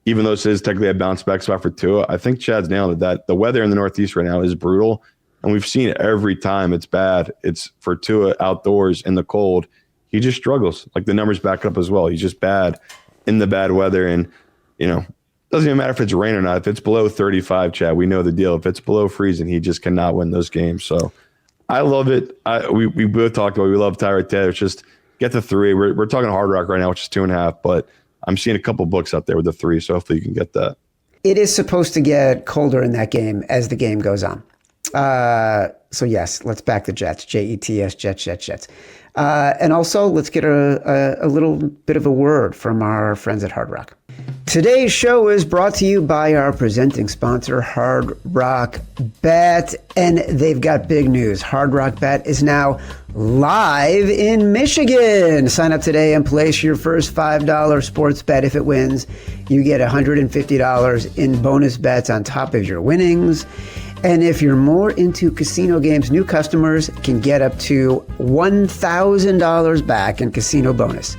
even though this is technically a bounce back spot for Tua. I think Chad's nailed it. That the weather in the Northeast right now is brutal, and we've seen it every time it's bad. It's for Tua outdoors in the cold. He just struggles. Like the numbers back up as well. He's just bad in the bad weather, and doesn't even matter if it's rain or not. If it's below 35, Chad, we know the deal. If it's below freezing, he just cannot win those games. So I love it. We both talked about we love Tyrod Taylor. It's just get the 3. We're talking Hard Rock right now, which is 2.5, but I'm seeing a couple books out there with the 3, so hopefully you can get that. It is supposed to get colder in that game as the game goes on. So yes, let's back the Jets. Jets, Jets. And also, let's get a little bit of a word from our friends at Hard Rock. Today's show is brought to you by our presenting sponsor, Hard Rock Bet, and they've got big news. Hard Rock Bet is now live in Michigan. Sign up today and place your first $5 sports bet. If it wins, you get $150 in bonus bets on top of your winnings. And if you're more into casino games, new customers can get up to $1,000 back in casino bonus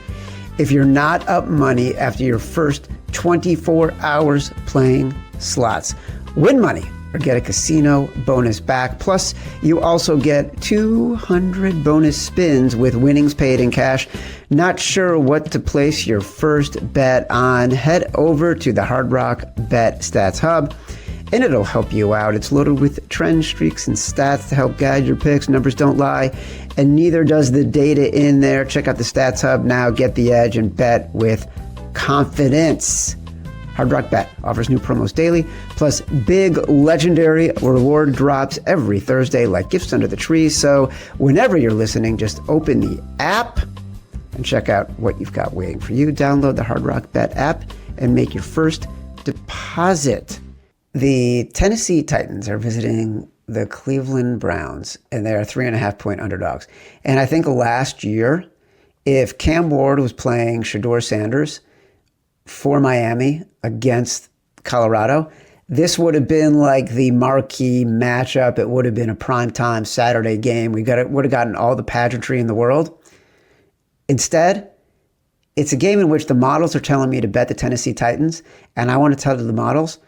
if you're not up money after your first 24 hours playing slots. Win money or get a casino bonus back. Plus, you also get 200 bonus spins with winnings paid in cash. Not sure what to place your first bet on? Head over to the Hard Rock Bet Stats Hub, and it'll help you out. It's loaded with trend, streaks, and stats to help guide your picks. Numbers don't lie, and neither does the data in there. Check out the Stats Hub now. Get the edge and bet with confidence. Hard Rock Bet offers new promos daily, plus big legendary reward drops every Thursday like gifts under the tree. So whenever you're listening, just open the app and check out what you've got waiting for you. Download the Hard Rock Bet app and make your first deposit. The Tennessee Titans are visiting the Cleveland Browns, and they are 3.5-point underdogs. And I think last year, if Cam Ward was playing Shedeur Sanders for Miami against Colorado, this would have been like the marquee matchup. It would have been a primetime Saturday game. Would have gotten all the pageantry in the world. Instead, it's a game in which the models are telling me to bet the Tennessee Titans, and I want to tell the models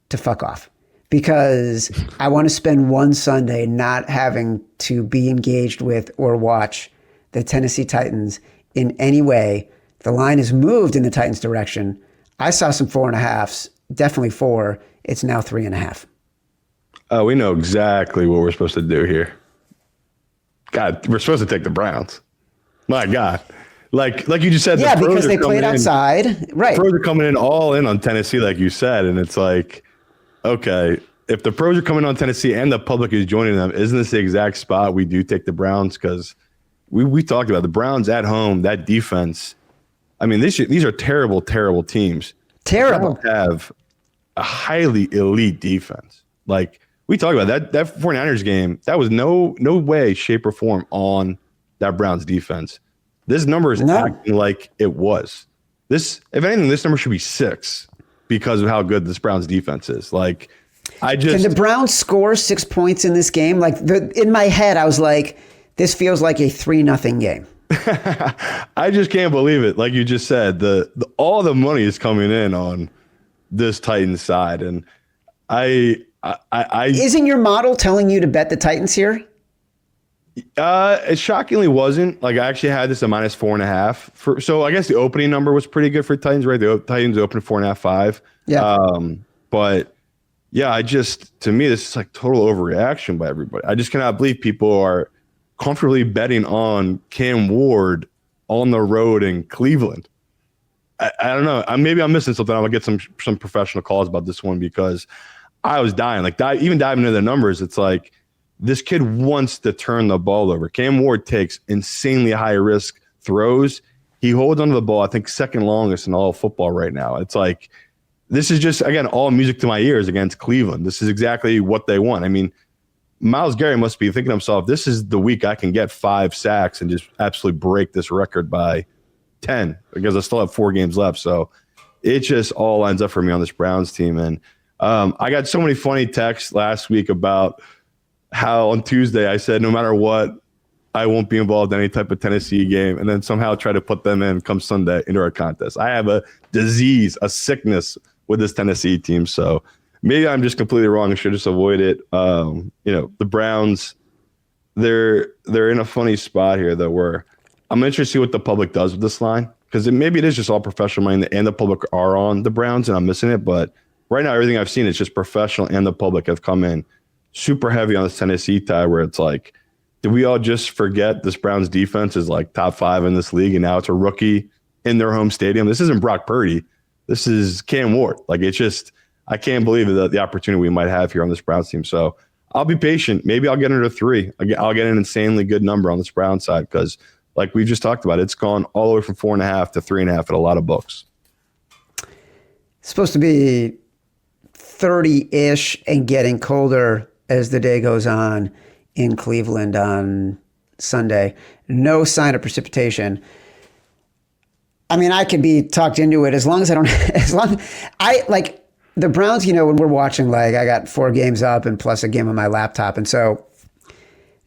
to fuck off, because I want to spend one Sunday not having to be engaged with or watch the Tennessee Titans in any way. The line has moved in the Titans' direction. I saw some 4.5s, definitely 4. It's now 3.5. Oh, we know exactly what we're supposed to do here. God, we're supposed to take the Browns. My God. Like you just said, yeah, because they played outside. Right. The pros are coming in all in on Tennessee, like you said, and it's like, okay, if the pros are coming on Tennessee and the public is joining them, isn't this the exact spot we do take the Browns? Because we talked about the Browns at home, that defense. I mean, these are terrible, terrible teams. Terrible. The Browns have a highly elite defense. Like we talked about that 49ers game, that was no way, shape, or form on that Browns defense. This number is acting like it was. If anything, this number should be 6 because of how good this Browns defense is. Like, can the Browns score 6 points in this game? Like, in my head, I was like, this feels like a 3-0 game. I just can't believe it. Like you just said, all the money is coming in on this Titans side, and I isn't your model telling you to bet the Titans here? It shockingly wasn't. Like I actually had this at -4.5. So I guess the opening number was pretty good for Titans, right? The Titans opened 4.5, 5. Yeah. But yeah, to me, this is like total overreaction by everybody. I just cannot believe people are comfortably betting on Cam Ward on the road in Cleveland. I don't know. Maybe I'm missing something. I'll get some professional calls about this one because I was dying. Like even diving into the numbers, it's like this kid wants to turn the ball over. Cam Ward takes insanely high risk throws. He holds onto the ball, I think, second longest in all of football right now. It's like this is just, again, all music to my ears against Cleveland. This is exactly what they want. I mean, Myles Garrett must be thinking to himself, this is the week I can get 5 sacks and just absolutely break this record by 10 because I still have 4 games left. So it just all lines up for me on this Browns team. And I got so many funny texts last week about how on Tuesday I said, no matter what, I won't be involved in any type of Tennessee game, and then somehow try to put them in come Sunday into our contest. I have a disease, a sickness with this Tennessee team. So maybe I'm just completely wrong. I should just avoid it. The Browns, they're in a funny spot here though, where I'm interested to see what the public does with this line, because maybe it is just all professional money and the public are on the Browns and I'm missing it. But right now, everything I've seen is just professional and the public have come in super heavy on this Tennessee tie, where it's like, did we all just forget this Browns defense is like top 5 in this league, and now it's a rookie in their home stadium? This isn't Brock Purdy. This is Cam Ward. Like, it's just, I can't believe the opportunity we might have here on this Browns team. So I'll be patient. Maybe I'll get under 3. I'll get an insanely good number on this Browns side because, like we just talked about, it's gone all the way from 4.5 to 3.5 at a lot of books. It's supposed to be 30-ish and getting colder as the day goes on in Cleveland on Sunday. No sign of precipitation. I mean, I could be talked into it as long as I like the Browns, when we're watching, like I got 4 games up and plus a game on my laptop. And so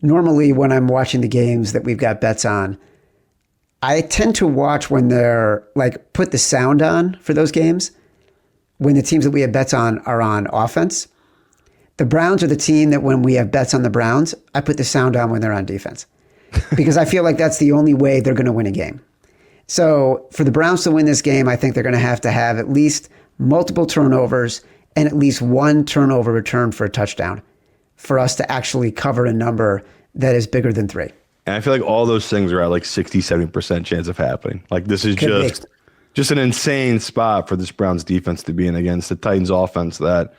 normally when I'm watching the games that we've got bets on, I tend to watch when they're like put the sound on for those games when the teams that we have bets on are on offense. The Browns are the team that when we have bets on the Browns, I put the sound on when they're on defense because I feel like that's the only way they're going to win a game. So for the Browns to win this game, I think they're going to have at least multiple turnovers and at least 1 turnover return for a touchdown for us to actually cover a number that is bigger than 3. And I feel like all those things are at like 60, 70% chance of happening. Like this is just an insane spot for this Browns defense to be in against the Titans offense that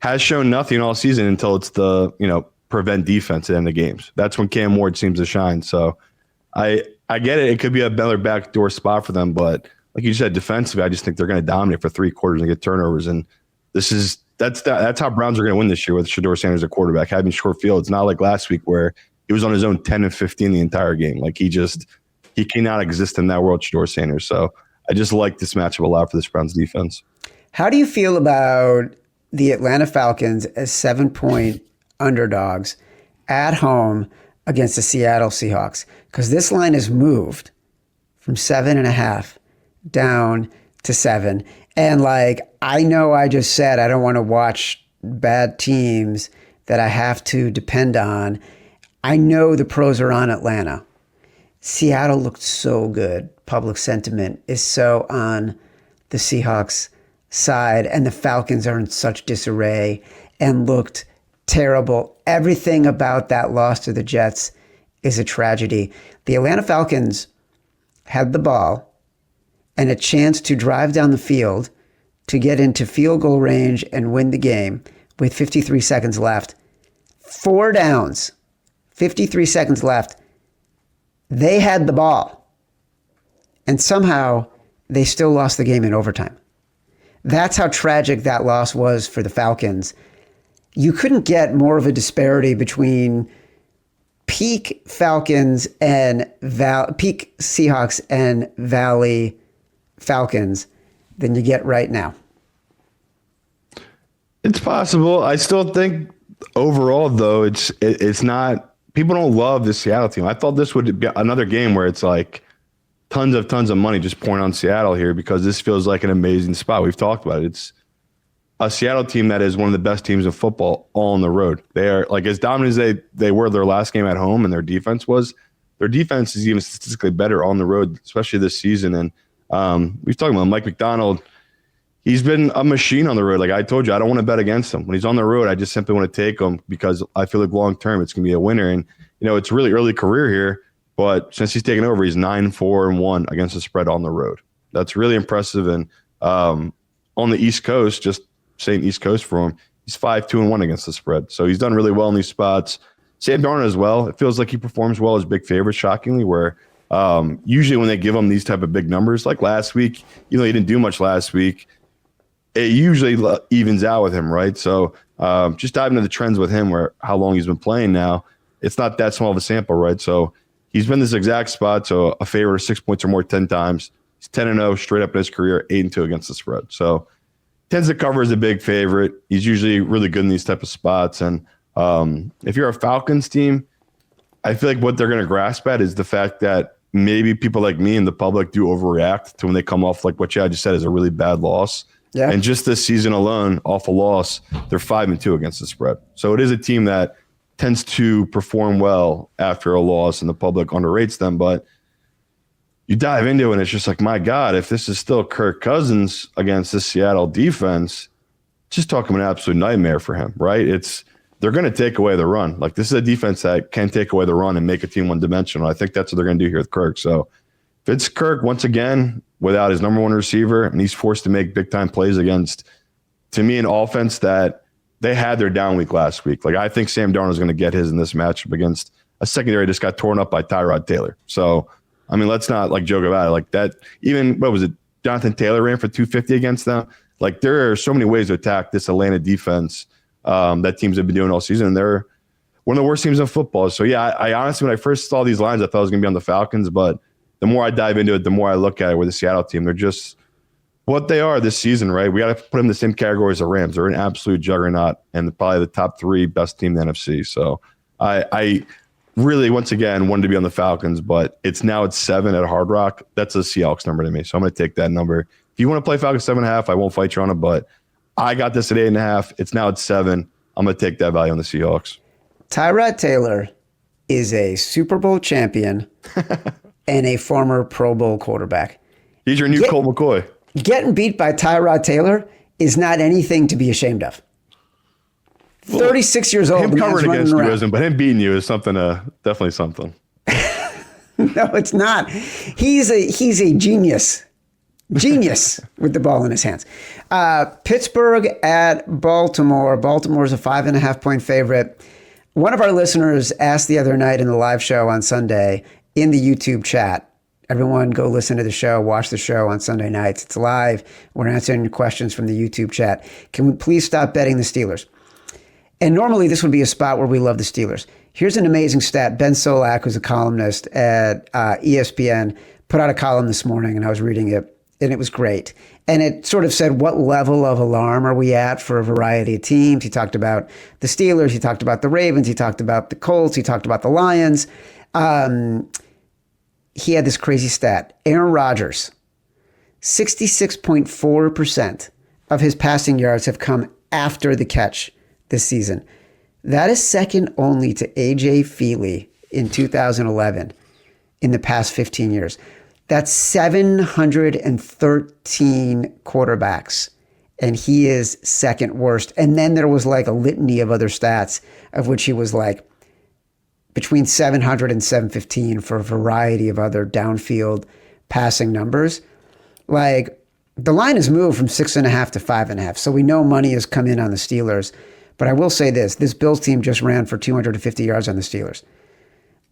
has shown nothing all season until it's the, prevent defense at the end of games. That's when Cam Ward seems to shine. So I get it. It could be another backdoor spot for them. But like you said, defensively, I just think they're going to dominate for 3 quarters and get turnovers. And that's how Browns are going to win this year with Shedeur Sanders at quarterback, having short fields. Not like last week where he was on his own 10 and 15 the entire game. Like he cannot exist in that world, Shedeur Sanders. So I just like this matchup a lot for this Browns defense. How do you feel about the Atlanta Falcons as 7-point underdogs at home against the Seattle Seahawks? Because this line has moved from 7.5 down to 7. And I know I just said I don't want to watch bad teams that I have to depend on. I know the pros are on Atlanta. Seattle looked so good. Public sentiment is so on the Seahawks side, and the Falcons are in such disarray and looked terrible. Everything about that loss to the Jets is a tragedy. The Atlanta Falcons had the ball and a chance to drive down the field to get into field goal range and win the game with 53 seconds left. 4 downs, 53 seconds left. They had the ball, and somehow they still lost the game in overtime. That's how tragic that loss was for the Falcons. You couldn't get more of a disparity between peak Falcons and peak Seahawks and Valley Falcons than you get right now. It's possible. I still think overall, though, it's not. People don't love the Seattle team. I thought this would be another game where it's like tons of money just pouring on Seattle here because this feels like an amazing spot. We've talked about it. It's a Seattle team that is one of the best teams in football all on the road. They are like as dominant as they were their last game at home, and their defense is even statistically better on the road, especially this season. And we've talked about Mike McDonald. He's been a machine on the road. Like I told you, I don't want to bet against him. When he's on the road, I just simply want to take him because I feel like long term it's going to be a winner. And it's really early career here. But since he's taken over, he's 9-4-1 against the spread on the road. That's really impressive. And on the East Coast, just saying East Coast for him, he's 5-2-1 against the spread. So he's done really well in these spots. Sam Darnold as well. It feels like he performs well as big favorite, shockingly, where usually when they give him these type of big numbers, like last week, he didn't do much last week. It usually evens out with him, right? So just diving into the trends with him, where how long he's been playing now, it's not that small of a sample, right? So he's been this exact spot, so a favorite of 6 points or more 10 times. He's 10-0 straight up in his career, 8-2 against the spread. So tends to cover as a big favorite. He's usually really good in these type of spots. And if you're a Falcons team, I feel like what they're going to grasp at is the fact that maybe people like me and the public do overreact to when they come off like what you just said is a really bad loss. Yeah. And just this season alone, off a loss, they're 5-2 against the spread. So it is a team that tends to perform well after a loss, and the public underrates them. But you dive into it, and it's just like, my God, if this is still Kirk Cousins against this Seattle defense, just talking an absolute nightmare for him, right? They're going to take away the run. Like, this is a defense that can take away the run and make a team one-dimensional. I think that's what they're going to do here with Kirk. So if it's Kirk, once again, without his number one receiver, and he's forced to make big-time plays against, to me, an offense that they had their down week last week. Like, I think Sam Darnold is going to get his in this matchup against a secondary that just got torn up by Tyrod Taylor. So, I mean, let's not joke about it like that. Even, what was it? Jonathan Taylor ran for 250 against them. Like, there are so many ways to attack this Atlanta defense that teams have been doing all season. And they're one of the worst teams in football. So, yeah, I honestly, when I first saw these lines, I thought it was going to be on the Falcons. But the more I dive into it, the more I look at it with the Seattle team. They're just what they are this season, right? We got to put them in the same category as the Rams. They're an absolute juggernaut and probably the top 3 best team in the NFC. So I really, once again, wanted to be on the Falcons, but it's 7 at Hard Rock. That's a Seahawks number to me. So I'm going to take that number. If you want to play Falcons 7.5, I won't fight you on it, but I got this at 8.5. It's now at 7. I'm going to take that value on the Seahawks. Tyrod Taylor is a Super Bowl champion and a former Pro Bowl quarterback. He's your new Colt McCoy. Getting beat by Tyrod Taylor is not anything to be ashamed of. 36 years old. Him covering against you isn't, but him beating you is something. Definitely something. No, it's not. He's a genius. Genius with the ball in his hands. Pittsburgh at Baltimore. Baltimore's a 5.5-point favorite. One of our listeners asked the other night in the live show on Sunday in the YouTube chat. Everyone go listen to the show, watch the show on Sunday nights. It's live. We're answering your questions from the YouTube chat. Can we please stop betting the Steelers? And normally this would be a spot where we love the Steelers. Here's an amazing stat. Ben Solak, who's a columnist at ESPN, put out a column this morning, and I was reading it, and it was great. And it sort of said, what level of alarm are we at for a variety of teams? He talked about the Steelers. He talked about the Ravens. He talked about the Colts. He talked about the Lions. He had this crazy stat. Aaron Rodgers, 66.4% of his passing yards have come after the catch this season. That is second only to A.J. Feely in 2011 in the past 15 years. That's 713 quarterbacks, and he is second worst. And then there was like a litany of other stats, of which he was like between 700 and 715 for a variety of other downfield passing numbers. Like, the line has moved from 6.5 to 5.5, so we know money has come in on the Steelers. But I will say this Bills team just ran for 250 yards on the Steelers.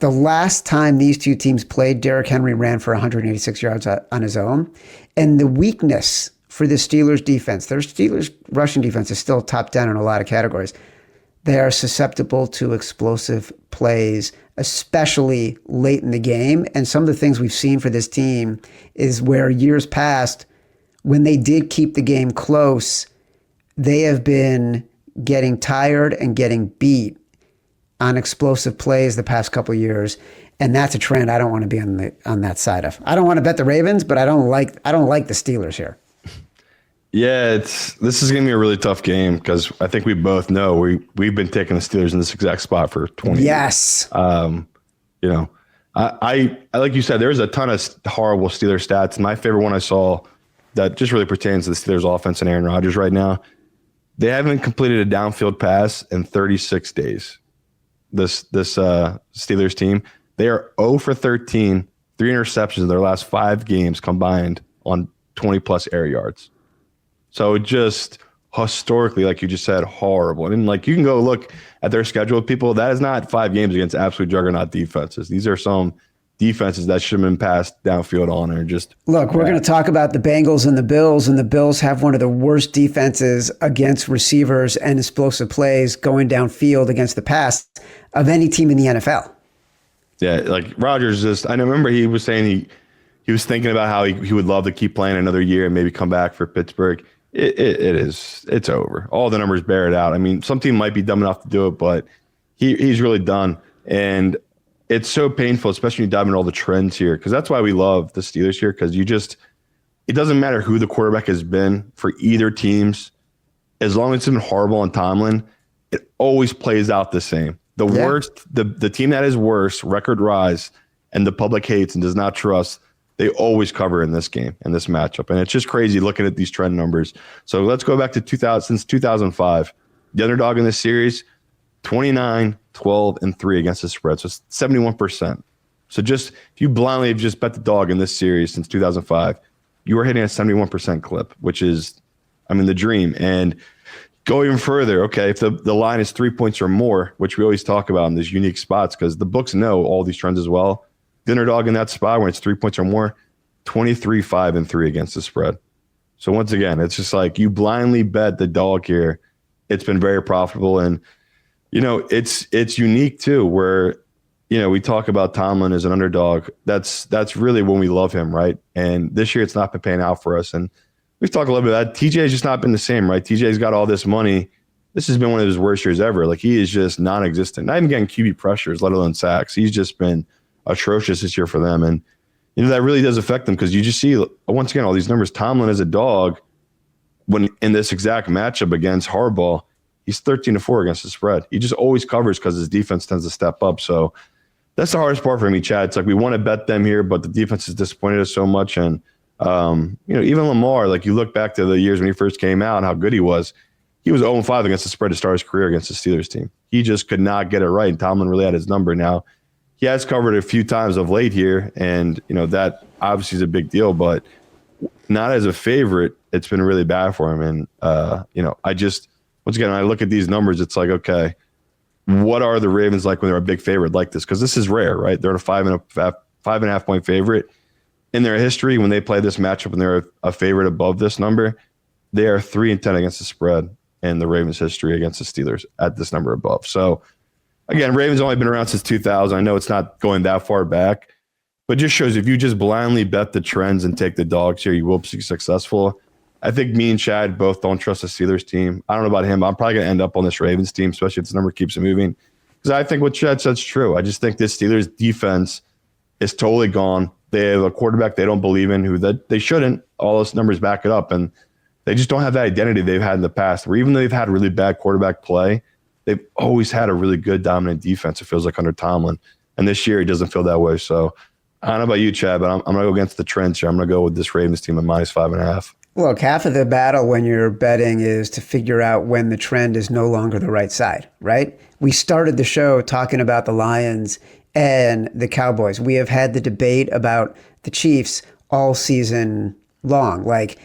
The last time these two teams played, Derrick Henry ran for 186 yards on his own. And the weakness for the Steelers defense, their Steelers rushing defense is still top 10 in a lot of categories. They are susceptible to explosive plays, especially late in the game. And some of the things we've seen for this team is where years past, when they did keep the game close, they have been getting tired and getting beat on explosive plays the past couple of years. And that's a trend I don't want to be on that side of. I don't want to bet the Ravens, but I don't like the Steelers here. Yeah, this is going to be a really tough game because I think we both know we've been taking the Steelers in this exact spot for 20 years. I like you said, there's a ton of horrible Steelers stats. And my favorite one I saw that just really pertains to the Steelers offense and Aaron Rodgers right now. They haven't completed a downfield pass in 36 days. This Steelers team, they are 0 for 13, 3 interceptions in their last 5 games combined on 20+ air yards. So just historically, like you just said, horrible. And like you can go look at their schedule, people, that is not 5 games against absolute juggernaut defenses. These are some defenses that should have been passed downfield on, or just look. We're going to talk about the Bengals and the Bills have one of the worst defenses against receivers and explosive plays going downfield against the pass of any team in the NFL. Yeah, like Rodgers I remember he was saying he was thinking about how he would love to keep playing another year and maybe come back for Pittsburgh. It's over. All the numbers bear it out. I mean, some team might be dumb enough to do it, but he's really done. And it's so painful, especially when you dive into all the trends here, because that's why we love the Steelers here, because it doesn't matter who the quarterback has been for either teams. As long as it's been horrible on Tomlin, it always plays out the same. The worst, the team that is worse, record rise, and the public hates and does not trust, they always cover in this game, in this matchup. And it's just crazy looking at these trend numbers. So let's go back to since 2005. The underdog in this series, 29, 12, and 3 against the spread. So it's 71%. So just if you blindly have just bet the dog in this series since 2005, you are hitting a 71% clip, which is, the dream. And go even further, okay, if the line is 3 points or more, which we always talk about in these unique spots, because the books know all these trends as well. The underdog in that spot when it's 3 points or more, 23, 5, and 3 against the spread. So once again, it's just like you blindly bet the dog here. It's been very profitable. And, it's unique too, where, we talk about Tomlin as an underdog. That's really when we love him, right? And this year it's not been paying out for us. And we've talked a little bit about that. TJ has just not been the same, right? TJ's got all this money. This has been one of his worst years ever. Like, he is just non-existent. Not even getting QB pressures, let alone sacks. He's just been atrocious this year for them. And, that really does affect them, because you just see, once again, all these numbers. Tomlin as a dog, when in this exact matchup against Harbaugh, he's 13-4 against the spread. He just always covers because his defense tends to step up. So that's the hardest part for me, Chad. It's like we want to bet them here, but the defense has disappointed us so much. And, even Lamar, like you look back to the years when he first came out and how good he was 0-5 against the spread to start his career against the Steelers team. He just could not get it right. And Tomlin really had his number. Now, he has covered a few times of late here, and, that obviously is a big deal, but not as a favorite. It's been really bad for him. And, once again, when I look at these numbers, it's like, okay, what are the Ravens like when they're a big favorite like this? Because this is rare, right? They're a 5.5 point favorite. In their history, when they play this matchup and they're a favorite above this number, they are 3-10 against the spread in the Ravens' history against the Steelers at this number above. So, again, Ravens only been around since 2000. I know it's not going that far back, but it just shows if you just blindly bet the trends and take the dogs here, you will be successful. I think me and Chad both don't trust the Steelers team. I don't know about him. I'm probably going to end up on this Ravens team, especially if this number keeps moving, because I think what Chad said's true. I just think this Steelers defense is totally gone. They have a quarterback they don't believe in, who that they shouldn't. All those numbers back it up, and they just don't have that identity they've had in the past, where even though they've had really bad quarterback play, they've always had a really good dominant defense, it feels like, under Tomlin. And this year it doesn't feel that way. So I don't know about you, Chad, but I'm going to go against the trends here. I'm going to go with this Ravens team at -5.5. Look, half of the battle when you're betting is to figure out when the trend is no longer the right side, right? We started the show talking about the Lions and the Cowboys. We have had the debate about the Chiefs all season long, like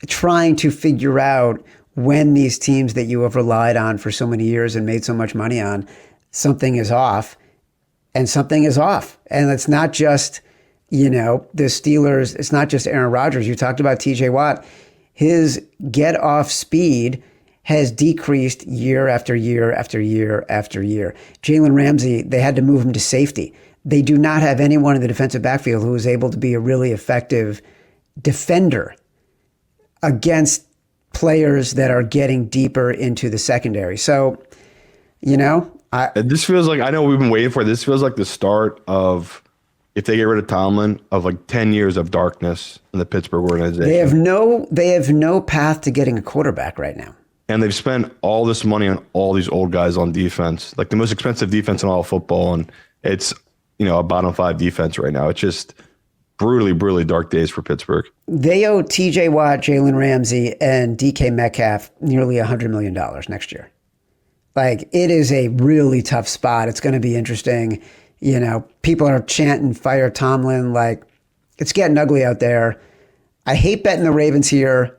trying to figure out when these teams that you have relied on for so many years and made so much money on, something is off, and something is off. And it's not just, the Steelers, it's not just Aaron Rodgers. You talked about TJ Watt. His get off speed has decreased year after year after year after year. Jalen Ramsey, they had to move him to safety. They do not have anyone in the defensive backfield who is able to be a really effective defender against players that are getting deeper into the secondary. So, this feels like, I know we've been waiting for it. This feels like the start of, if they get rid of Tomlin, of like 10 years of darkness in the Pittsburgh organization. They have no path to getting a quarterback right now. And they've spent all this money on all these old guys on defense, like the most expensive defense in all of football. And it's, a bottom 5 defense right now. It's just brutally, brutally dark days for Pittsburgh. They owe TJ Watt, Jalen Ramsey, and DK Metcalf nearly $100 million next year. Like, it is a really tough spot. It's going to be interesting. People are chanting fire Tomlin. Like, it's getting ugly out there. I hate betting the Ravens here,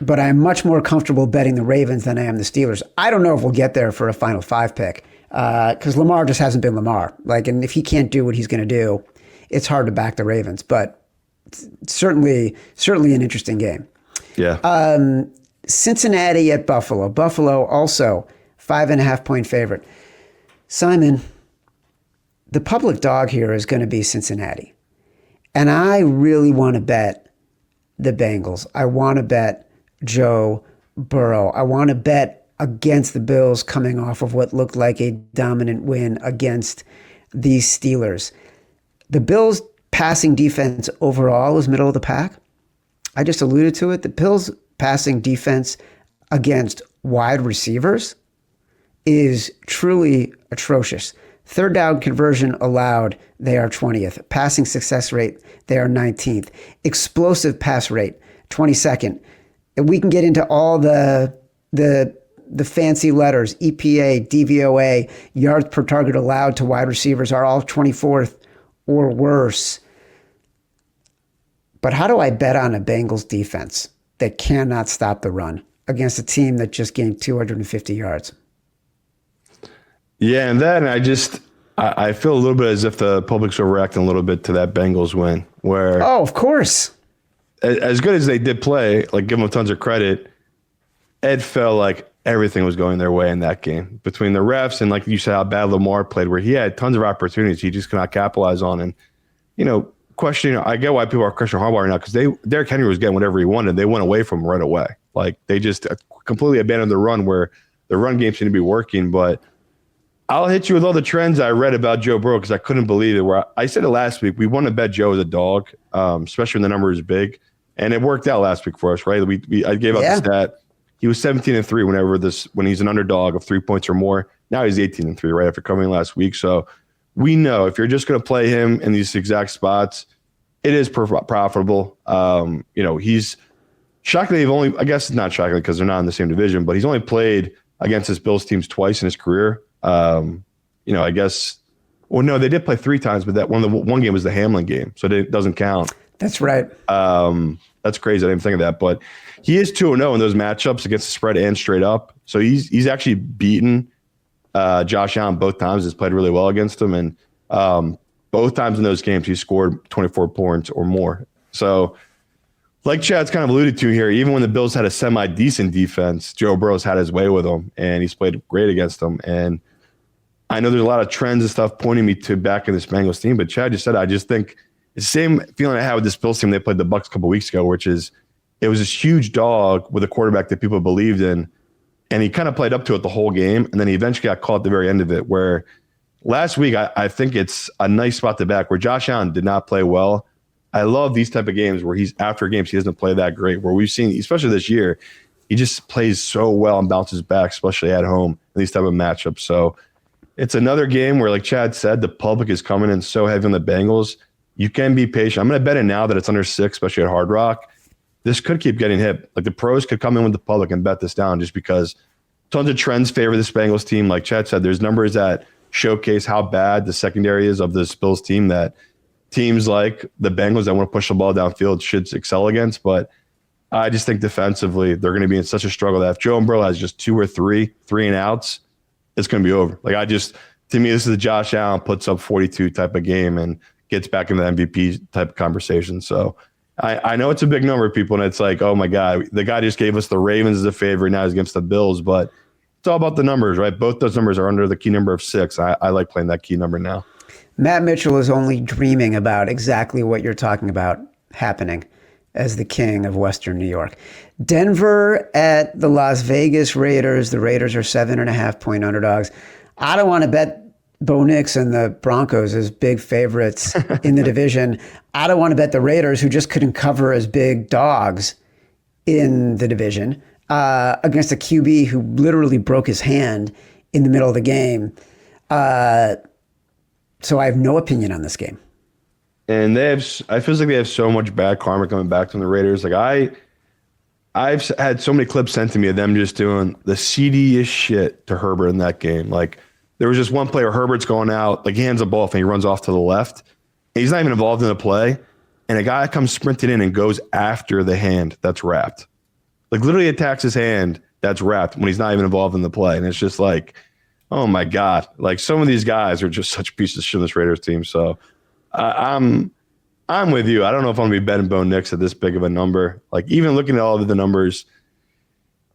but I'm much more comfortable betting the Ravens than I am the Steelers. I don't know if we'll get there for a Final Five pick because Lamar just hasn't been Lamar. And if he can't do what he's going to do, it's hard to back the Ravens. But certainly an interesting game. Yeah. Cincinnati at Buffalo. Buffalo also 5.5-point favorite. Simon, the public dog here is going to be Cincinnati. And I really want to bet the Bengals. I want to bet Joe Burrow. I want to bet against the Bills coming off of what looked like a dominant win against these Steelers. The Bills' passing defense overall is middle of the pack. I just alluded to it. The Bills' passing defense against wide receivers is truly atrocious. Third down conversion allowed, they are 20th. Passing success rate, they are 19th. Explosive pass rate, 22nd. And we can get into all the fancy letters, EPA, DVOA, yards per target allowed to wide receivers are all 24th or worse. But how do I bet on a Bengals defense that cannot stop the run against a team that just gained 250 yards? Yeah, and then I feel a little bit as if the public's overreacting a little bit to that Bengals win, where of course, as good as they did play, like give them tons of credit, it felt like everything was going their way in that game between the refs and, like you said, how bad Lamar played, where he had tons of opportunities he just could not capitalize on. And I get why people are questioning Harbaugh right now because Derrick Henry was getting whatever he wanted. They went away from him right away. Like they just completely abandoned the run where the run game seemed to be working, but. I'll hit you with all the trends I read about Joe Burrow because I couldn't believe it. Where I said it last week, we want to bet Joe as a dog, especially when the number is big, and it worked out last week for us, right? I gave out the stat. He was 17-3 when he's an underdog of 3 points or more. Now he's 18-3 right after coming last week. So we know if you're just going to play him in these exact spots, it is profitable. He's shockingly I guess it's not shocking because they're not in the same division, but he's only played against his Bills teams twice in his career. I guess. Well, no, they did play 3 times, but one game was the Hamlin game, so it doesn't count. That's right. That's crazy. I didn't think of that, but he is 2-0 in those matchups against the spread and straight up. So he's actually beaten Josh Allen both times. Has played really well against him, and both times in those games he scored 24 points or more. So. Like Chad's kind of alluded to here, even when the Bills had a semi-decent defense, Joe Burrow's had his way with them, and he's played great against them. And I know there's a lot of trends and stuff pointing me to back in this Bengals team, but Chad just said, I just think it's the same feeling I had with this Bills team. They played the Bucs a couple weeks ago, which is it was this huge dog with a quarterback that people believed in, and he kind of played up to it the whole game, and then he eventually got caught at the very end of it, where last week I think it's a nice spot to back, where Josh Allen did not play well. I love these type of games where after games he doesn't play that great, where we've seen, especially this year, he just plays so well and bounces back, especially at home in these type of matchups. So it's another game where, like Chad said, the public is coming in so heavy on the Bengals. You can be patient. I'm going to bet it now that it's under 6, especially at Hard Rock. This could keep getting hit. Like the pros could come in with the public and bet this down just because tons of trends favor this Bengals team. Like Chad said, there's numbers that showcase how bad the secondary is of this Bills team that teams like the Bengals that want to push the ball downfield should excel against. But I just think defensively, they're going to be in such a struggle that if Joe Burrow has just 2 or 3 and outs, it's going to be over. To me, this is a Josh Allen puts up 42 type of game and gets back into the MVP type of conversation. So I know it's a big number of people, and it's like, oh my God, the guy just gave us the Ravens as a favorite. Now he's against the Bills, but it's all about the numbers, right? Both those numbers are under the key number of 6. I like playing that key number now. Matt Mitchell is only dreaming about exactly what you're talking about happening as the king of Western New York. Denver at the Las Vegas Raiders. The Raiders are 7.5-point underdogs. I don't want to bet Bo Nix and the Broncos as big favorites in the division. I don't want to bet the Raiders, who just couldn't cover as big dogs in the division, against a QB who literally broke his hand in the middle of the game. So I have no opinion on this game. And I feel like they have so much bad karma coming back from the Raiders. Like I've had so many clips sent to me of them just doing the seediest shit to Herbert in that game. Like there was just one play where Herbert's going out, like he hands the ball off and he runs off to the left. And he's not even involved in the play. and a guy comes sprinting in and goes after the hand that's wrapped. Like literally attacks his hand that's wrapped when he's not even involved in the play. And it's just like, oh my God. Like some of these guys are just such pieces of shit on this Raiders team. So I'm with you. I don't know if I'm going to be betting Bo Nix at this big of a number. Like even looking at all of the numbers,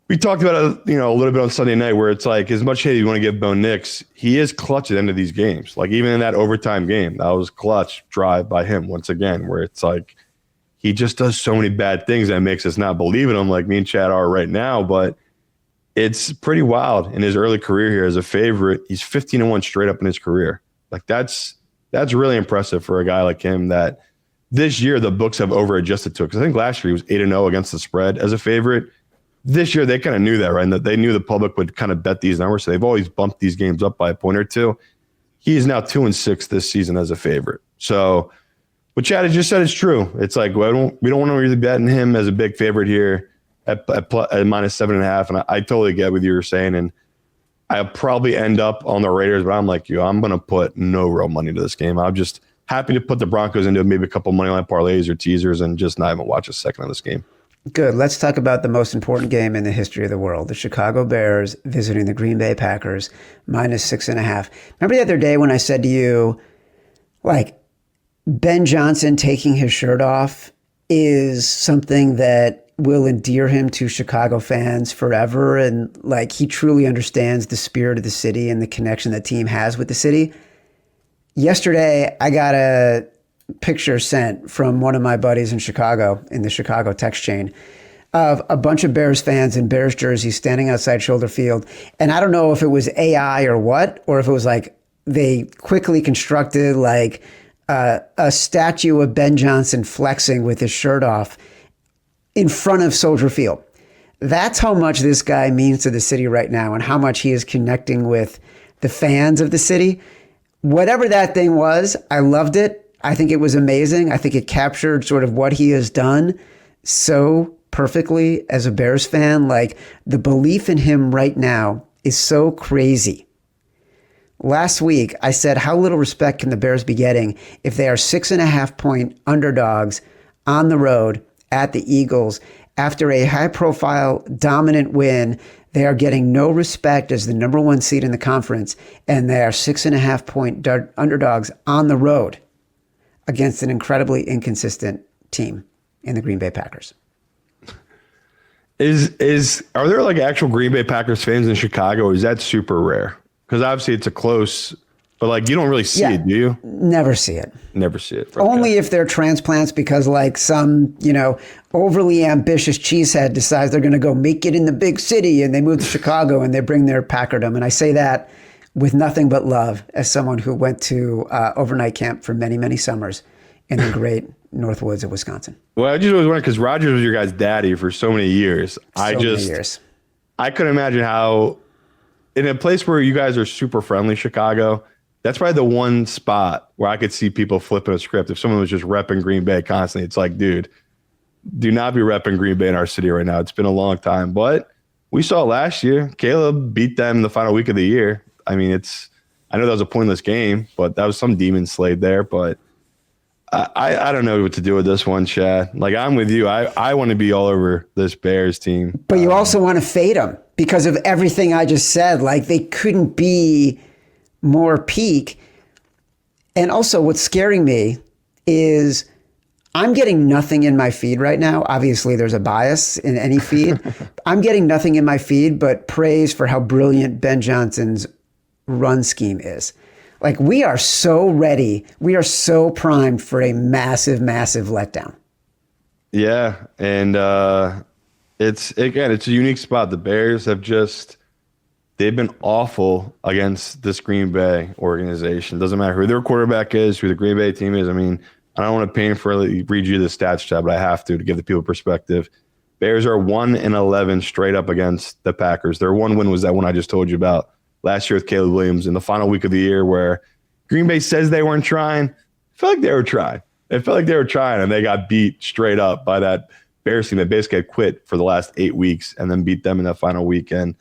we talked about it, a little bit on Sunday night where it's like as much hate you want to give Bo Nix, he is clutch at the end of these games. Like even in that overtime game, that was clutch drive by him once again, where it's like he just does so many bad things that makes us not believe in him like me and Chad are right now. But it's pretty wild in his early career here as a favorite. He's 15-1 straight up in his career. Like that's really impressive for a guy like him that this year the books have over-adjusted to it. Because I think last year he was 8-0 against the spread as a favorite. This year they kind of knew that, right? And that they knew the public would kind of bet these numbers. So they've always bumped these games up by a point or two. He is now 2-6 this season as a favorite. So what Chad just said is true. It's like we don't want to really bet him as a big favorite here at -7.5. And I totally get what you were saying. And I'll probably end up on the Raiders, but I'm like you. I'm going to put no real money to this game. I'm just happy to put the Broncos into maybe a couple money line parlays or teasers and just not even watch a second of this game. Good. Let's talk about the most important game in the history of the world. The Chicago Bears visiting the Green Bay Packers, -6.5. Remember the other day when I said to you, like, Ben Johnson taking his shirt off is something that will endear him to Chicago fans forever. And like, he truly understands the spirit of the city and the connection the team has with the city. Yesterday, I got a picture sent from one of my buddies in Chicago, in the Chicago text chain, of a bunch of Bears fans in Bears jerseys standing outside Shoulder Field. And I don't know if it was AI or what, or if it was like they quickly constructed like a statue of Ben Johnson flexing with his shirt off in front of Soldier Field. That's how much this guy means to the city right now and how much he is connecting with the fans of the city. Whatever that thing was, I loved it. I think it was amazing. I think it captured sort of what he has done so perfectly as a Bears fan. Like, the belief in him right now is so crazy. Last week, I said, how little respect can the Bears be getting if they are 6.5-point underdogs on the road at the Eagles after a high-profile, dominant win? They are getting no respect as the number one seed in the conference, and they are 6.5-point underdogs on the road against an incredibly inconsistent team in the Green Bay Packers. Are there like actual Green Bay Packers fans in Chicago? Or is that super rare? Because obviously it's a close, but like you don't really see it, do you? Never see it. Never see it. Okay. Only if they're transplants, because like some, overly ambitious cheesehead decides they're going to go make it in the big city and they move to Chicago and they bring their Packerdom. And I say that with nothing but love as someone who went to overnight camp for many, many summers in the great Northwoods of Wisconsin. Well, I just was wondering because Rodgers was your guy's daddy for so many years. I couldn't imagine how, in a place where you guys are super friendly, Chicago, that's probably the one spot where I could see people flipping a script. If someone was just repping Green Bay constantly, it's like, dude, do not be repping Green Bay in our city right now. It's been a long time. But we saw last year, Caleb beat them the final week of the year. I mean, I know that was a pointless game, but that was some demon slayed there. But I don't know what to do with this one, Chad. Like, I'm with you. I want to be all over this Bears team. But you also want to fade them because of everything I just said. Like, they couldn't be more peak. And also what's scaring me is I'm getting nothing in my feed right now. Obviously, there's a bias in any feed. I'm getting nothing in my feed but praise for how brilliant Ben Johnson's run scheme is. Like, we are so ready. We are so primed for a massive, massive letdown. Yeah. And it's a unique spot. The Bears have they've been awful against this Green Bay organization. Doesn't matter who their quarterback is, who the Green Bay team is. I mean, I don't want to painfully read you the stats, Chad, but I have to give the people perspective. Bears are 1-11 straight up against the Packers. Their one win was that one I just told you about last year with Caleb Williams in the final week of the year, where Green Bay says they weren't trying. I felt like they were trying. It felt like they were trying, and they got beat straight up by that Bears team that basically had quit for the last 8 weeks and then beat them in that final weekend.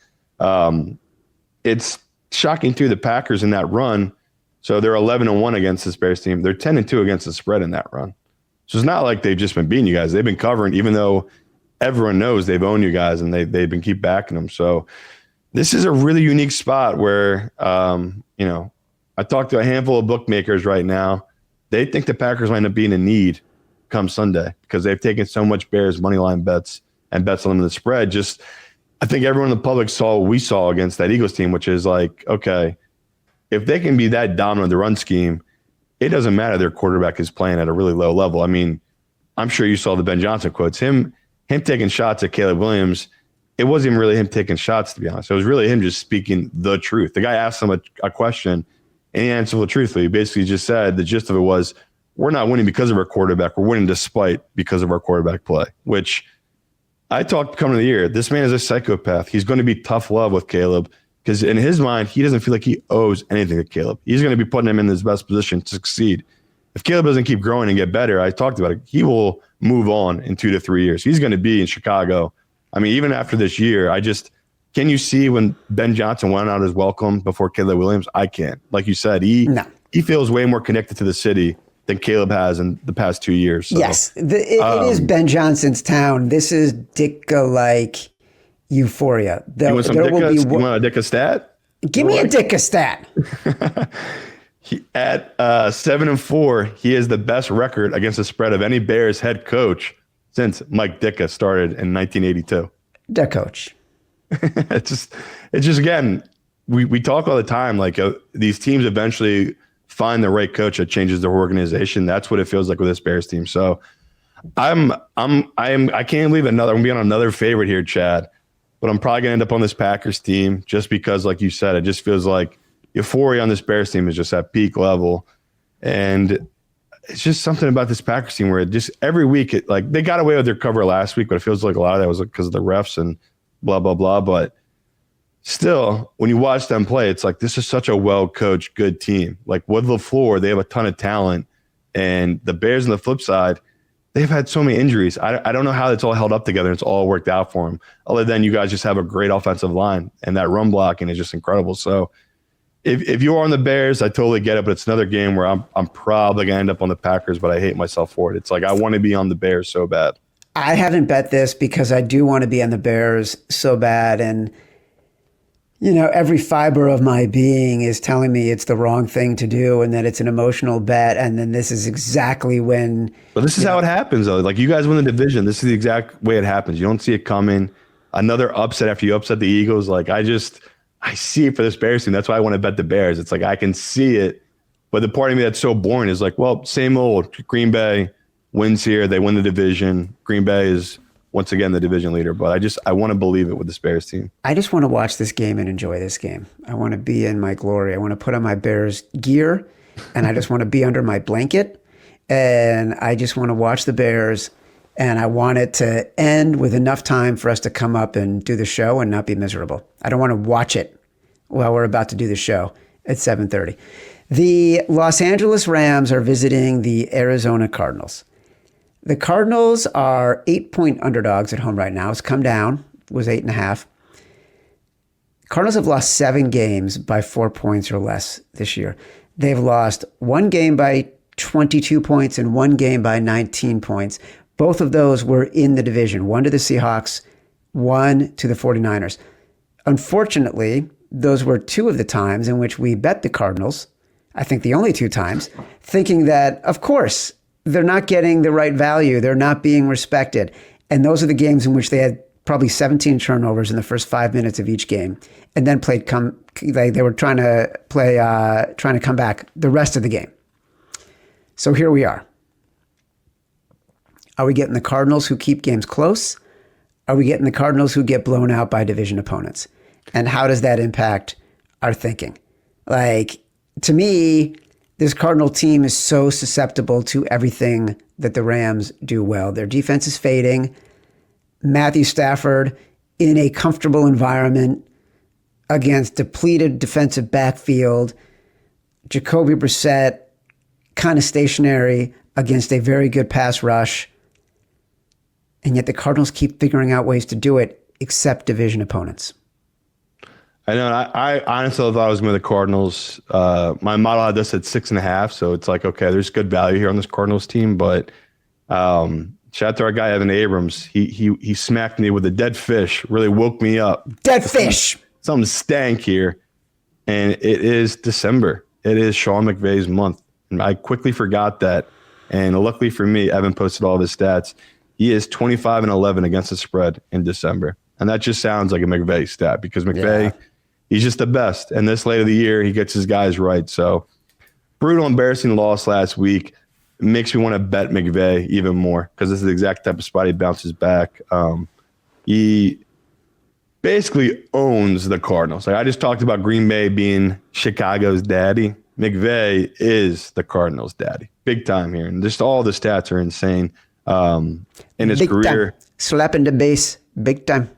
It's shocking, too, the Packers in that run. So they're 11-1 against this Bears team. They're 10-2 against the spread in that run. So it's not like they've just been beating you guys. They've been covering, even though everyone knows they've owned you guys and they've been keep backing them. So this is a really unique spot where, I talked to a handful of bookmakers right now. They think the Packers might end up being in need come Sunday because they've taken so much Bears money line bets and bets on them the spread. Just, I think everyone in the public saw what we saw against that Eagles team, which is like, okay, if they can be that dominant in the run scheme, it doesn't matter their quarterback is playing at a really low level. I mean, I'm sure you saw the Ben Johnson quotes. Him taking shots at Caleb Williams, it wasn't even really him taking shots, to be honest. It was really him just speaking the truth. The guy asked him a question, and he answered it truthfully. He basically just said the gist of it was, we're not winning because of our quarterback. We're winning because of our quarterback play, which I talked coming to the year. This man is a psychopath. He's going to be tough love with Caleb because in his mind, he doesn't feel like he owes anything to Caleb. He's going to be putting him in his best position to succeed. If Caleb doesn't keep growing and get better, I talked about it, he will move on in 2 to 3 years. He's going to be in Chicago. I mean, even after this year, can you see when Ben Johnson went out as welcome before Caleb Williams? I can't. Like you said, he feels way more connected to the city than Caleb has in the past 2 years. So, yes, it is Ben Johnson's town. This is Dicka-like euphoria. You want some Dicka? You want a Dicka stat? Give me a Dicka stat. At 7-4, he has the best record against the spread of any Bears head coach since Mike Ditka started in 1982. The coach. It's just again, we talk all the time, like these teams eventually find the right coach that changes their organization. That's what it feels like with this Bears team. So I can't believe I'm gonna be on another favorite here, Chad, but I'm probably gonna end up on this Packers team just because, like you said, it just feels like euphoria on this Bears team is just at peak level. And it's just something about this Packers team where it just every week, they got away with their cover last week, but it feels like a lot of that was because of the refs and blah, blah, blah. But still, when you watch them play, it's like, this is such a well-coached, good team. Like with LaFleur, they have a ton of talent. And the Bears on the flip side, they've had so many injuries. I don't know how it's all held up together. It's all worked out for them. Other than you guys just have a great offensive line, and that run blocking is just incredible. So if you are on the Bears, I totally get it, but it's another game where I'm probably going to end up on the Packers, but I hate myself for it. It's like I want to be on the Bears so bad. I haven't bet this because I do want to be on the Bears so bad, and every fiber of my being is telling me it's the wrong thing to do and that it's an emotional bet, and then this is exactly when... But this is how it happens, though. Like, you guys win the division. This is the exact way it happens. You don't see it coming. Another upset after you upset the Eagles. Like, I see it for this Bears team. That's why I want to bet the Bears. It's like I can see it, but the part of me that's so boring is like, well, same old. Green Bay wins here. They win the division. Green Bay is once again the division leader, but I want to believe it with this Bears team. I just want to watch this game and enjoy this game. I want to be in my glory. I want to put on my Bears gear, and I just want to be under my blanket, and I just want to watch the Bears, and I want it to end with enough time for us to come up and do the show and not be miserable. I don't want to watch it while we're about to do the show at 7:30. The Los Angeles Rams are visiting the Arizona Cardinals. The Cardinals are 8-point underdogs at home right now. It's come down, was 8.5. Cardinals have lost 7 games by 4 points or less this year. They've lost 1 game by 22 points and 1 game by 19 points. Both of those were in the division, 1 to the Seahawks, 1 to the 49ers. Unfortunately, those were 2 of the times in which we bet the Cardinals, I think the only 2 times, thinking that, of course, they're not getting the right value. They're not being respected. And those are the games in which they had probably 17 turnovers in the first 5 minutes of each game, and then they were trying to come back the rest of the game. So here we are. Are we getting the Cardinals who keep games close? Are we getting the Cardinals who get blown out by division opponents? And how does that impact our thinking? Like, to me, this Cardinal team is so susceptible to everything that the Rams do well. Their defense is fading. Matthew Stafford in a comfortable environment against depleted defensive backfield. Jacoby Brissett kind of stationary against a very good pass rush. And yet the Cardinals keep figuring out ways to do it, except division opponents. I know. I honestly thought I was going to the Cardinals. My model had this at 6.5, so it's like, okay, there's good value here on this Cardinals team, but Shout out to our guy Evan Abrams. He smacked me with a dead fish. Really woke me up. Dead fish. Something stank here, and it is December. It is Sean McVay's month, and I quickly forgot that. And luckily for me, Evan posted all of his stats. He is 25-11 against the spread in December, and that just sounds like a McVay stat because McVay, he's just the best. And this late of the year, he gets his guys right. So brutal, embarrassing loss last week. It makes me want to bet McVay even more because this is the exact type of spot he bounces back. He basically owns the Cardinals. Like I just talked about Green Bay being Chicago's daddy. McVay is the Cardinals' daddy. Big time here. And just all the stats are insane. In his big career. Time. Slapping the base. Big time.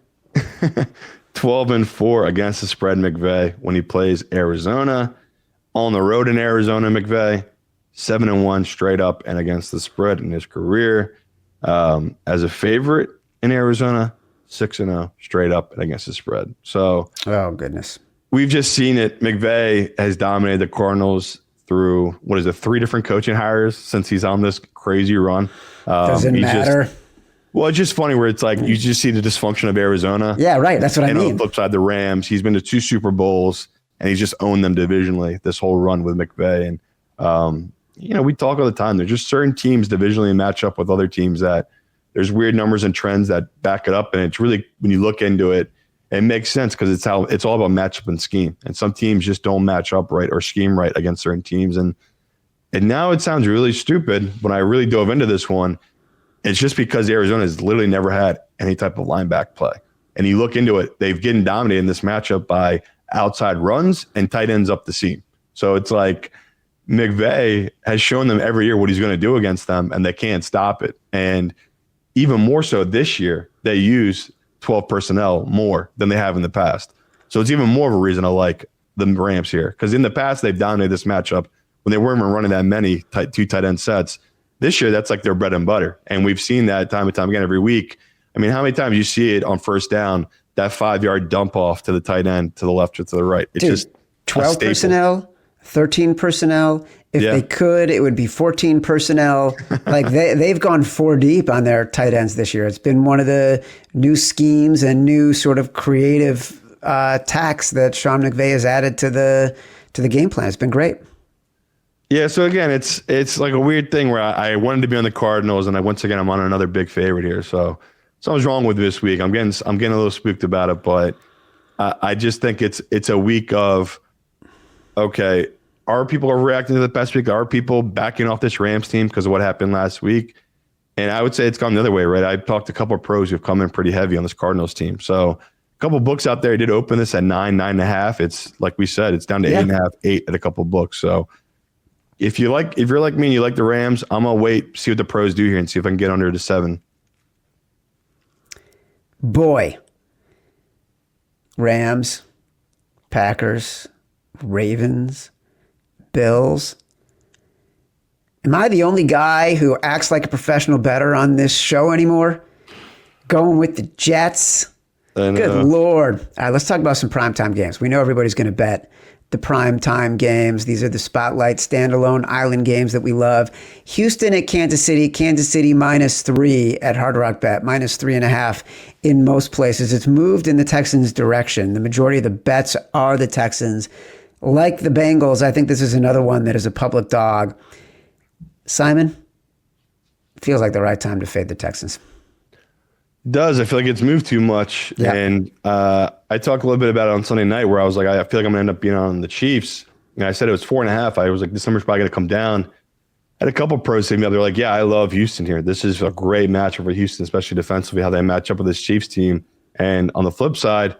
12-4 against the spread, McVay, when he plays Arizona. On the road in Arizona, McVay. 7-1 straight up and against the spread in his career. As a favorite in Arizona, 6-0 straight up and against the spread. So, oh goodness, we've just seen it. McVay has dominated the Cardinals through 3 different coaching hires since he's on this crazy run. Doesn't matter. It's just funny where it's like you just see the dysfunction of Arizona. Yeah, right. That's what I mean. And on the flip side, the Rams. He's been to 2 Super Bowls and he's just owned them divisionally this whole run with McVay. And we talk all the time. There's just certain teams divisionally match up with other teams that there's weird numbers and trends that back it up. And it's really, when you look into it, it makes sense because it's all about matchup and scheme. And some teams just don't match up right or scheme right against certain teams. And now it sounds really stupid when I really dove into this one. It's just because Arizona has literally never had any type of linebacker play. And you look into it, they've getting dominated in this matchup by outside runs and tight ends up the seam. So it's like McVay has shown them every year what he's going to do against them, and they can't stop it. And even more so this year, they use 12 personnel more than they have in the past. So it's even more of a reason I like the Rams here. Because in the past, they've dominated this matchup when they weren't even running that many 2 tight end sets. This year, that's like their bread and butter. And we've seen that time and time again every week. I mean, how many times you see it on first down, that 5-yard dump off to the tight end, to the left or to the right? It's just 12 personnel, 13 personnel. If they could, it would be 14 personnel. Like they've gone 4 deep on their tight ends this year. It's been one of the new schemes and new sort of creative tacks that Sean McVay has added to the game plan. It's been great. Yeah, so again, it's like a weird thing where I wanted to be on the Cardinals, and I'm on another big favorite here. So something's wrong with this week. I'm getting a little spooked about it, but I just think it's a week of, okay, are people reacting to the past week? Are people backing off this Rams team because of what happened last week? And I would say it's gone the other way, right? I've talked to a couple of pros who've come in pretty heavy on this Cardinals team. So a couple of books out there did open this at 9.5. It's like we said, it's down to 8.5, 8 at a couple of books. So if you're like me and you like the Rams, I'm gonna wait, see what the pros do here, and see if I can get under to 7. Boy, Rams, Packers, Ravens, Bills. Am I the only guy who acts like a professional bettor on this show anymore? Going with the Jets. Good Lord. All right, let's talk about some primetime games. We know everybody's going to bet the primetime games. These are the spotlight, standalone island games that we love. Houston at Kansas City. Kansas City -3 at Hard Rock Bet, -3.5 in most places. It's moved in the Texans' direction. The majority of the bets are the Texans. Like the Bengals, I think this is another one that is a public dog. Simon, feels like the right time to fade the Texans. Does. I feel like it's moved too much. Yeah. And I talked a little bit about it on Sunday night where I was like, I feel like I'm going to end up being on the Chiefs. And I said it was 4.5. I was like, this number's probably going to come down. I had a couple pros say me up. They're like, yeah, I love Houston here. This is a great matchup for Houston, especially defensively, how they match up with this Chiefs team. And on the flip side,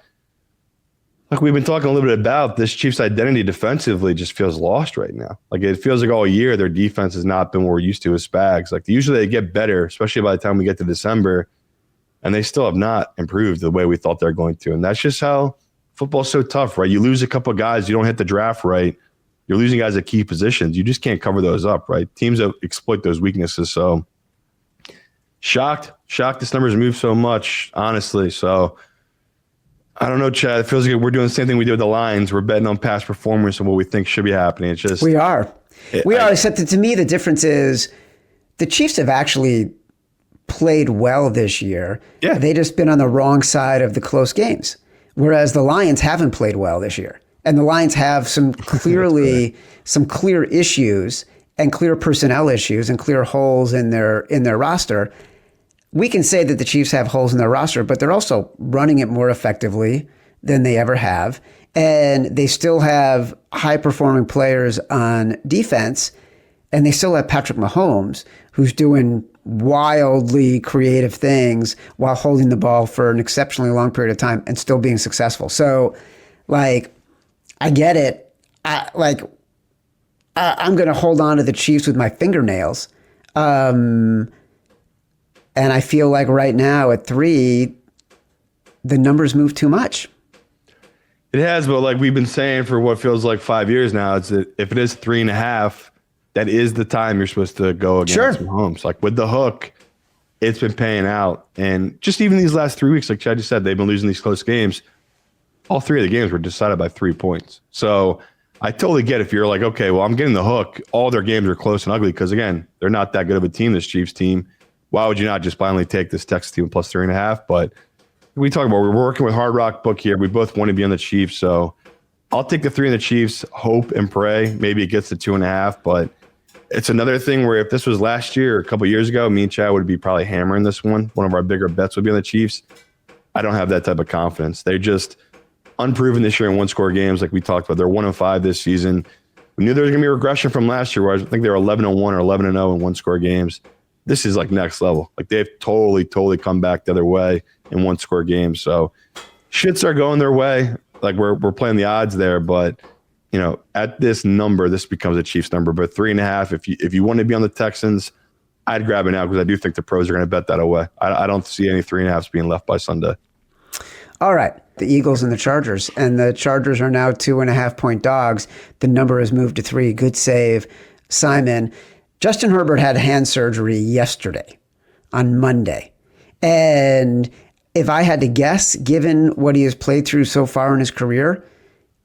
like we've been talking a little bit about, this Chiefs identity defensively just feels lost right now. Like it feels like all year their defense has not been what we're used to as Spags. Like usually they get better, especially by the time we get to December, and they still have not improved the way we thought they're going to. And that's just how football's so tough, right? You lose a couple of guys, you don't hit the draft right, you're losing guys at key positions. You just can't cover those up, right? Teams that exploit those weaknesses. So shocked this number's moved so much, honestly. So I don't know, Chad. It feels like we're doing the same thing we did with the Lions. We're betting on past performance and what we think should be happening. It's just we are. Except that to me, the difference is the Chiefs have actually played well this year. Yeah. They just been on the wrong side of the close games, whereas the Lions haven't played well this year. And the Lions have some clear issues and clear personnel issues and clear holes in their roster. We can say that the Chiefs have holes in their roster, but they're also running it more effectively than they ever have. And they still have high-performing players on defense, and they still have Patrick Mahomes, who's doing wildly creative things while holding the ball for an exceptionally long period of time and still being successful. So, like, I get it. I'm going to hold on to the Chiefs with my fingernails. And I feel like right now at 3, the numbers move too much. It has, but like we've been saying for what feels like 5 years now, it's that if it is 3.5, that is the time you're supposed to go against Mahomes. Like with the hook, it's been paying out. And just even these last 3 weeks, like Chad just said, they've been losing these close games. All 3 of the games were decided by 3 points. So I totally get if you're like, okay, well, I'm getting the hook. All their games are close and ugly because, again, they're not that good of a team, this Chiefs team. Why would you not just finally take this Texas team plus 3.5? But we talk about, we're working with Hard Rock Book here. We both want to be on the Chiefs. So I'll take the 3 in the Chiefs, hope and pray. Maybe it gets to 2.5. But it's another thing where if this was last year or a couple of years ago, me and Chad would be probably hammering this one. One of our bigger bets would be on the Chiefs. I don't have that type of confidence. They're just unproven this year in one-score games like we talked about. They're 1-5 this season. We knew there was going to be a regression from last year where I think they were 11-1 or 11-0 in one-score games. This is like next level. Like they've totally come back the other way in one-score games. So shits are going their way. Like we're playing the odds there, but you know, at this number, this becomes a Chiefs number. But 3.5, if you want to be on the Texans, I'd grab it now because I do think the pros are going to bet that away. I don't see any 3.5s being left by Sunday. All right. The Eagles and the Chargers. And the Chargers are now 2.5-point dogs. The number has moved to 3. Good save, Simon. Justin Herbert had hand surgery yesterday on Monday. And if I had to guess, given what he has played through so far in his career,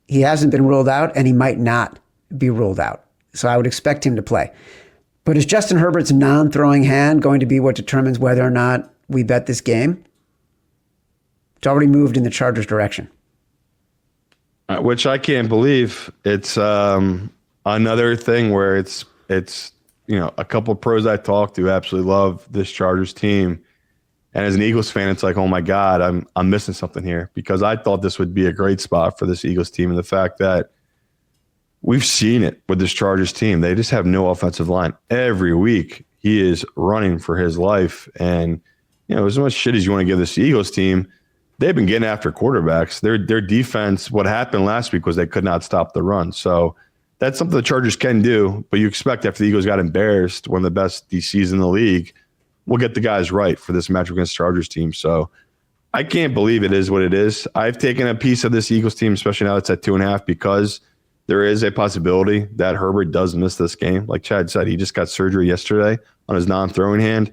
he hasn't been ruled out and he might not be ruled out. So I would expect him to play. But is Justin Herbert's non-throwing hand going to be what determines whether or not we bet this game? It's already moved in the Chargers' direction. Which I can't believe. It's another thing where it's you know, a couple of pros I talked to absolutely love this Chargers team. And as an Eagles fan, it's like, oh my God, I'm missing something here because I thought this would be a great spot for this Eagles team. And the fact that we've seen it with this Chargers team, they just have no offensive line. Every week he is running for his life. And, you know, as much shit as you want to give this Eagles team, they've been getting after quarterbacks. Their defense, what happened last week was they could not stop the run. So that's something the Chargers can do, but you expect after the Eagles got embarrassed, one of the best DCs in the league, we'll get the guys right for this matchup against the Chargers team. So I can't believe it is what it is. I've taken a piece of this Eagles team, especially now it's at 2.5, because there is a possibility that Herbert does miss this game. Like Chad said, he just got surgery yesterday on his non-throwing hand.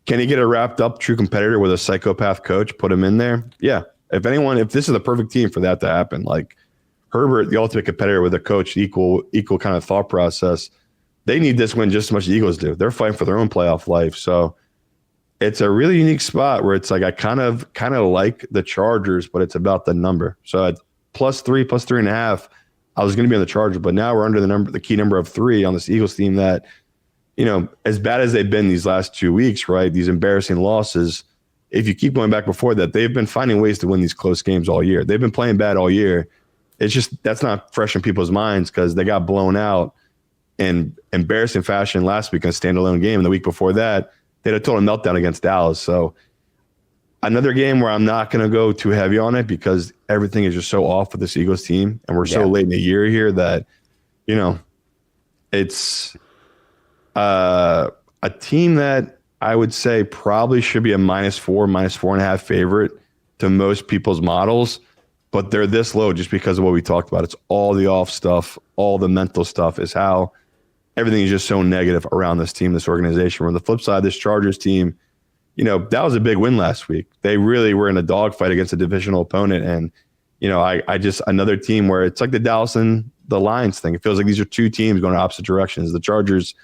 Can he get a wrapped up true competitor with a psychopath coach, put him in there? Yeah. If this is the perfect team for that to happen, like Herbert, the ultimate competitor with a coach, equal kind of thought process, they need this win just as much as the Eagles do. They're fighting for their own playoff life. So it's a really unique spot where it's like I kind of like the Chargers, but it's about the number. So at +3, +3.5, I was going to be on the Chargers, but now we're under the key number of 3 on this Eagles team that, you know, as bad as they've been these last 2 weeks, right? These embarrassing losses. If you keep going back before that, they've been finding ways to win these close games all year. They've been playing bad all year. It's just that's not fresh in people's minds because they got blown out in embarrassing fashion last week in a standalone game. And the week before that, they had a total meltdown against Dallas. So another game where I'm not going to go too heavy on it because everything is just so off with this Eagles team. And we're so late in the year here that, you know, it's a team that I would say probably should be a -4, -4.5 favorite to most people's models. But they're this low just because of what we talked about. It's all the off stuff, all the mental stuff is how everything is just so negative around this team, this organization. On the flip side, this Chargers team, you know, that was a big win last week. They really were in a dogfight against a divisional opponent. And, you know, I just another team where it's like the Dallas and the Lions thing. It feels like these are 2 teams going in opposite directions. The Chargers,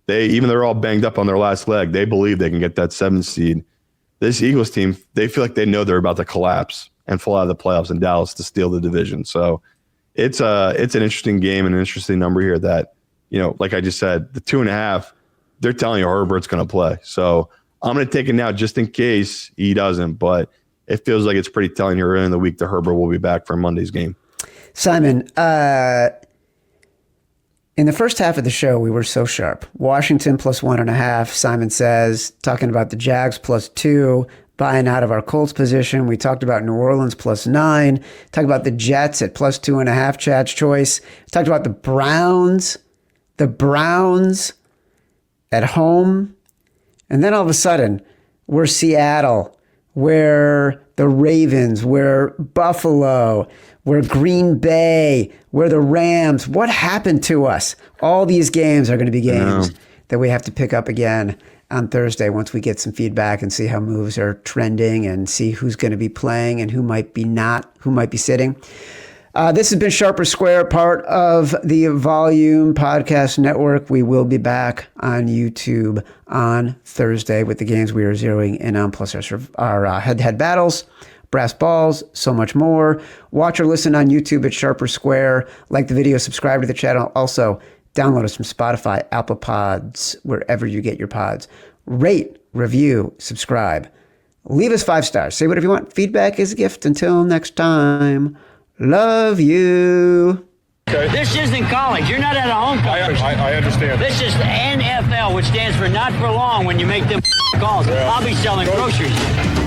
they're all banged up on their last leg. They believe they can get that 7th seed. This Eagles team, they feel like they know they're about to collapse and fall out of the playoffs in Dallas to steal the division. So it's an interesting game and an interesting number here that, like I just said, the 2.5, they're telling you Herbert's going to play. So I'm going to take it now just in case he doesn't, but it feels like it's pretty telling you early in the week that Herbert will be back for Monday's game. Simon, in the first half of the show, we were so sharp. Washington plus 1.5, Simon says, talking about the Jags plus 2, buying out of our Colts position. We talked about New Orleans plus 9, talked about the Jets at plus 2.5, Chad's choice. Talked about the Browns at home. And then all of a sudden, we're Seattle, we're the Ravens, we're Buffalo, we're Green Bay, we're the Rams. What happened to us? All these games are going to be games that we have to pick up again on Thursday once we get some feedback and see how moves are trending and see who's going to be playing and who might be sitting. This has been Sharp or Square, part of the Volume Podcast Network. We will be back on YouTube on Thursday with the games we are zeroing in on, plus our head-to-head battles, brass balls, so much more. Watch or listen on YouTube at Sharp or Square. Like the video, subscribe to the channel. Also, download us from Spotify, Apple Pods, wherever you get your pods. Rate, review, subscribe. Leave us 5 stars. Say whatever you want. Feedback is a gift. Until next time. Love you. Okay. This isn't college. You're not at a home college. I understand. This is the NFL, which stands for not for long when you make them calls. Yeah. I'll be selling groceries.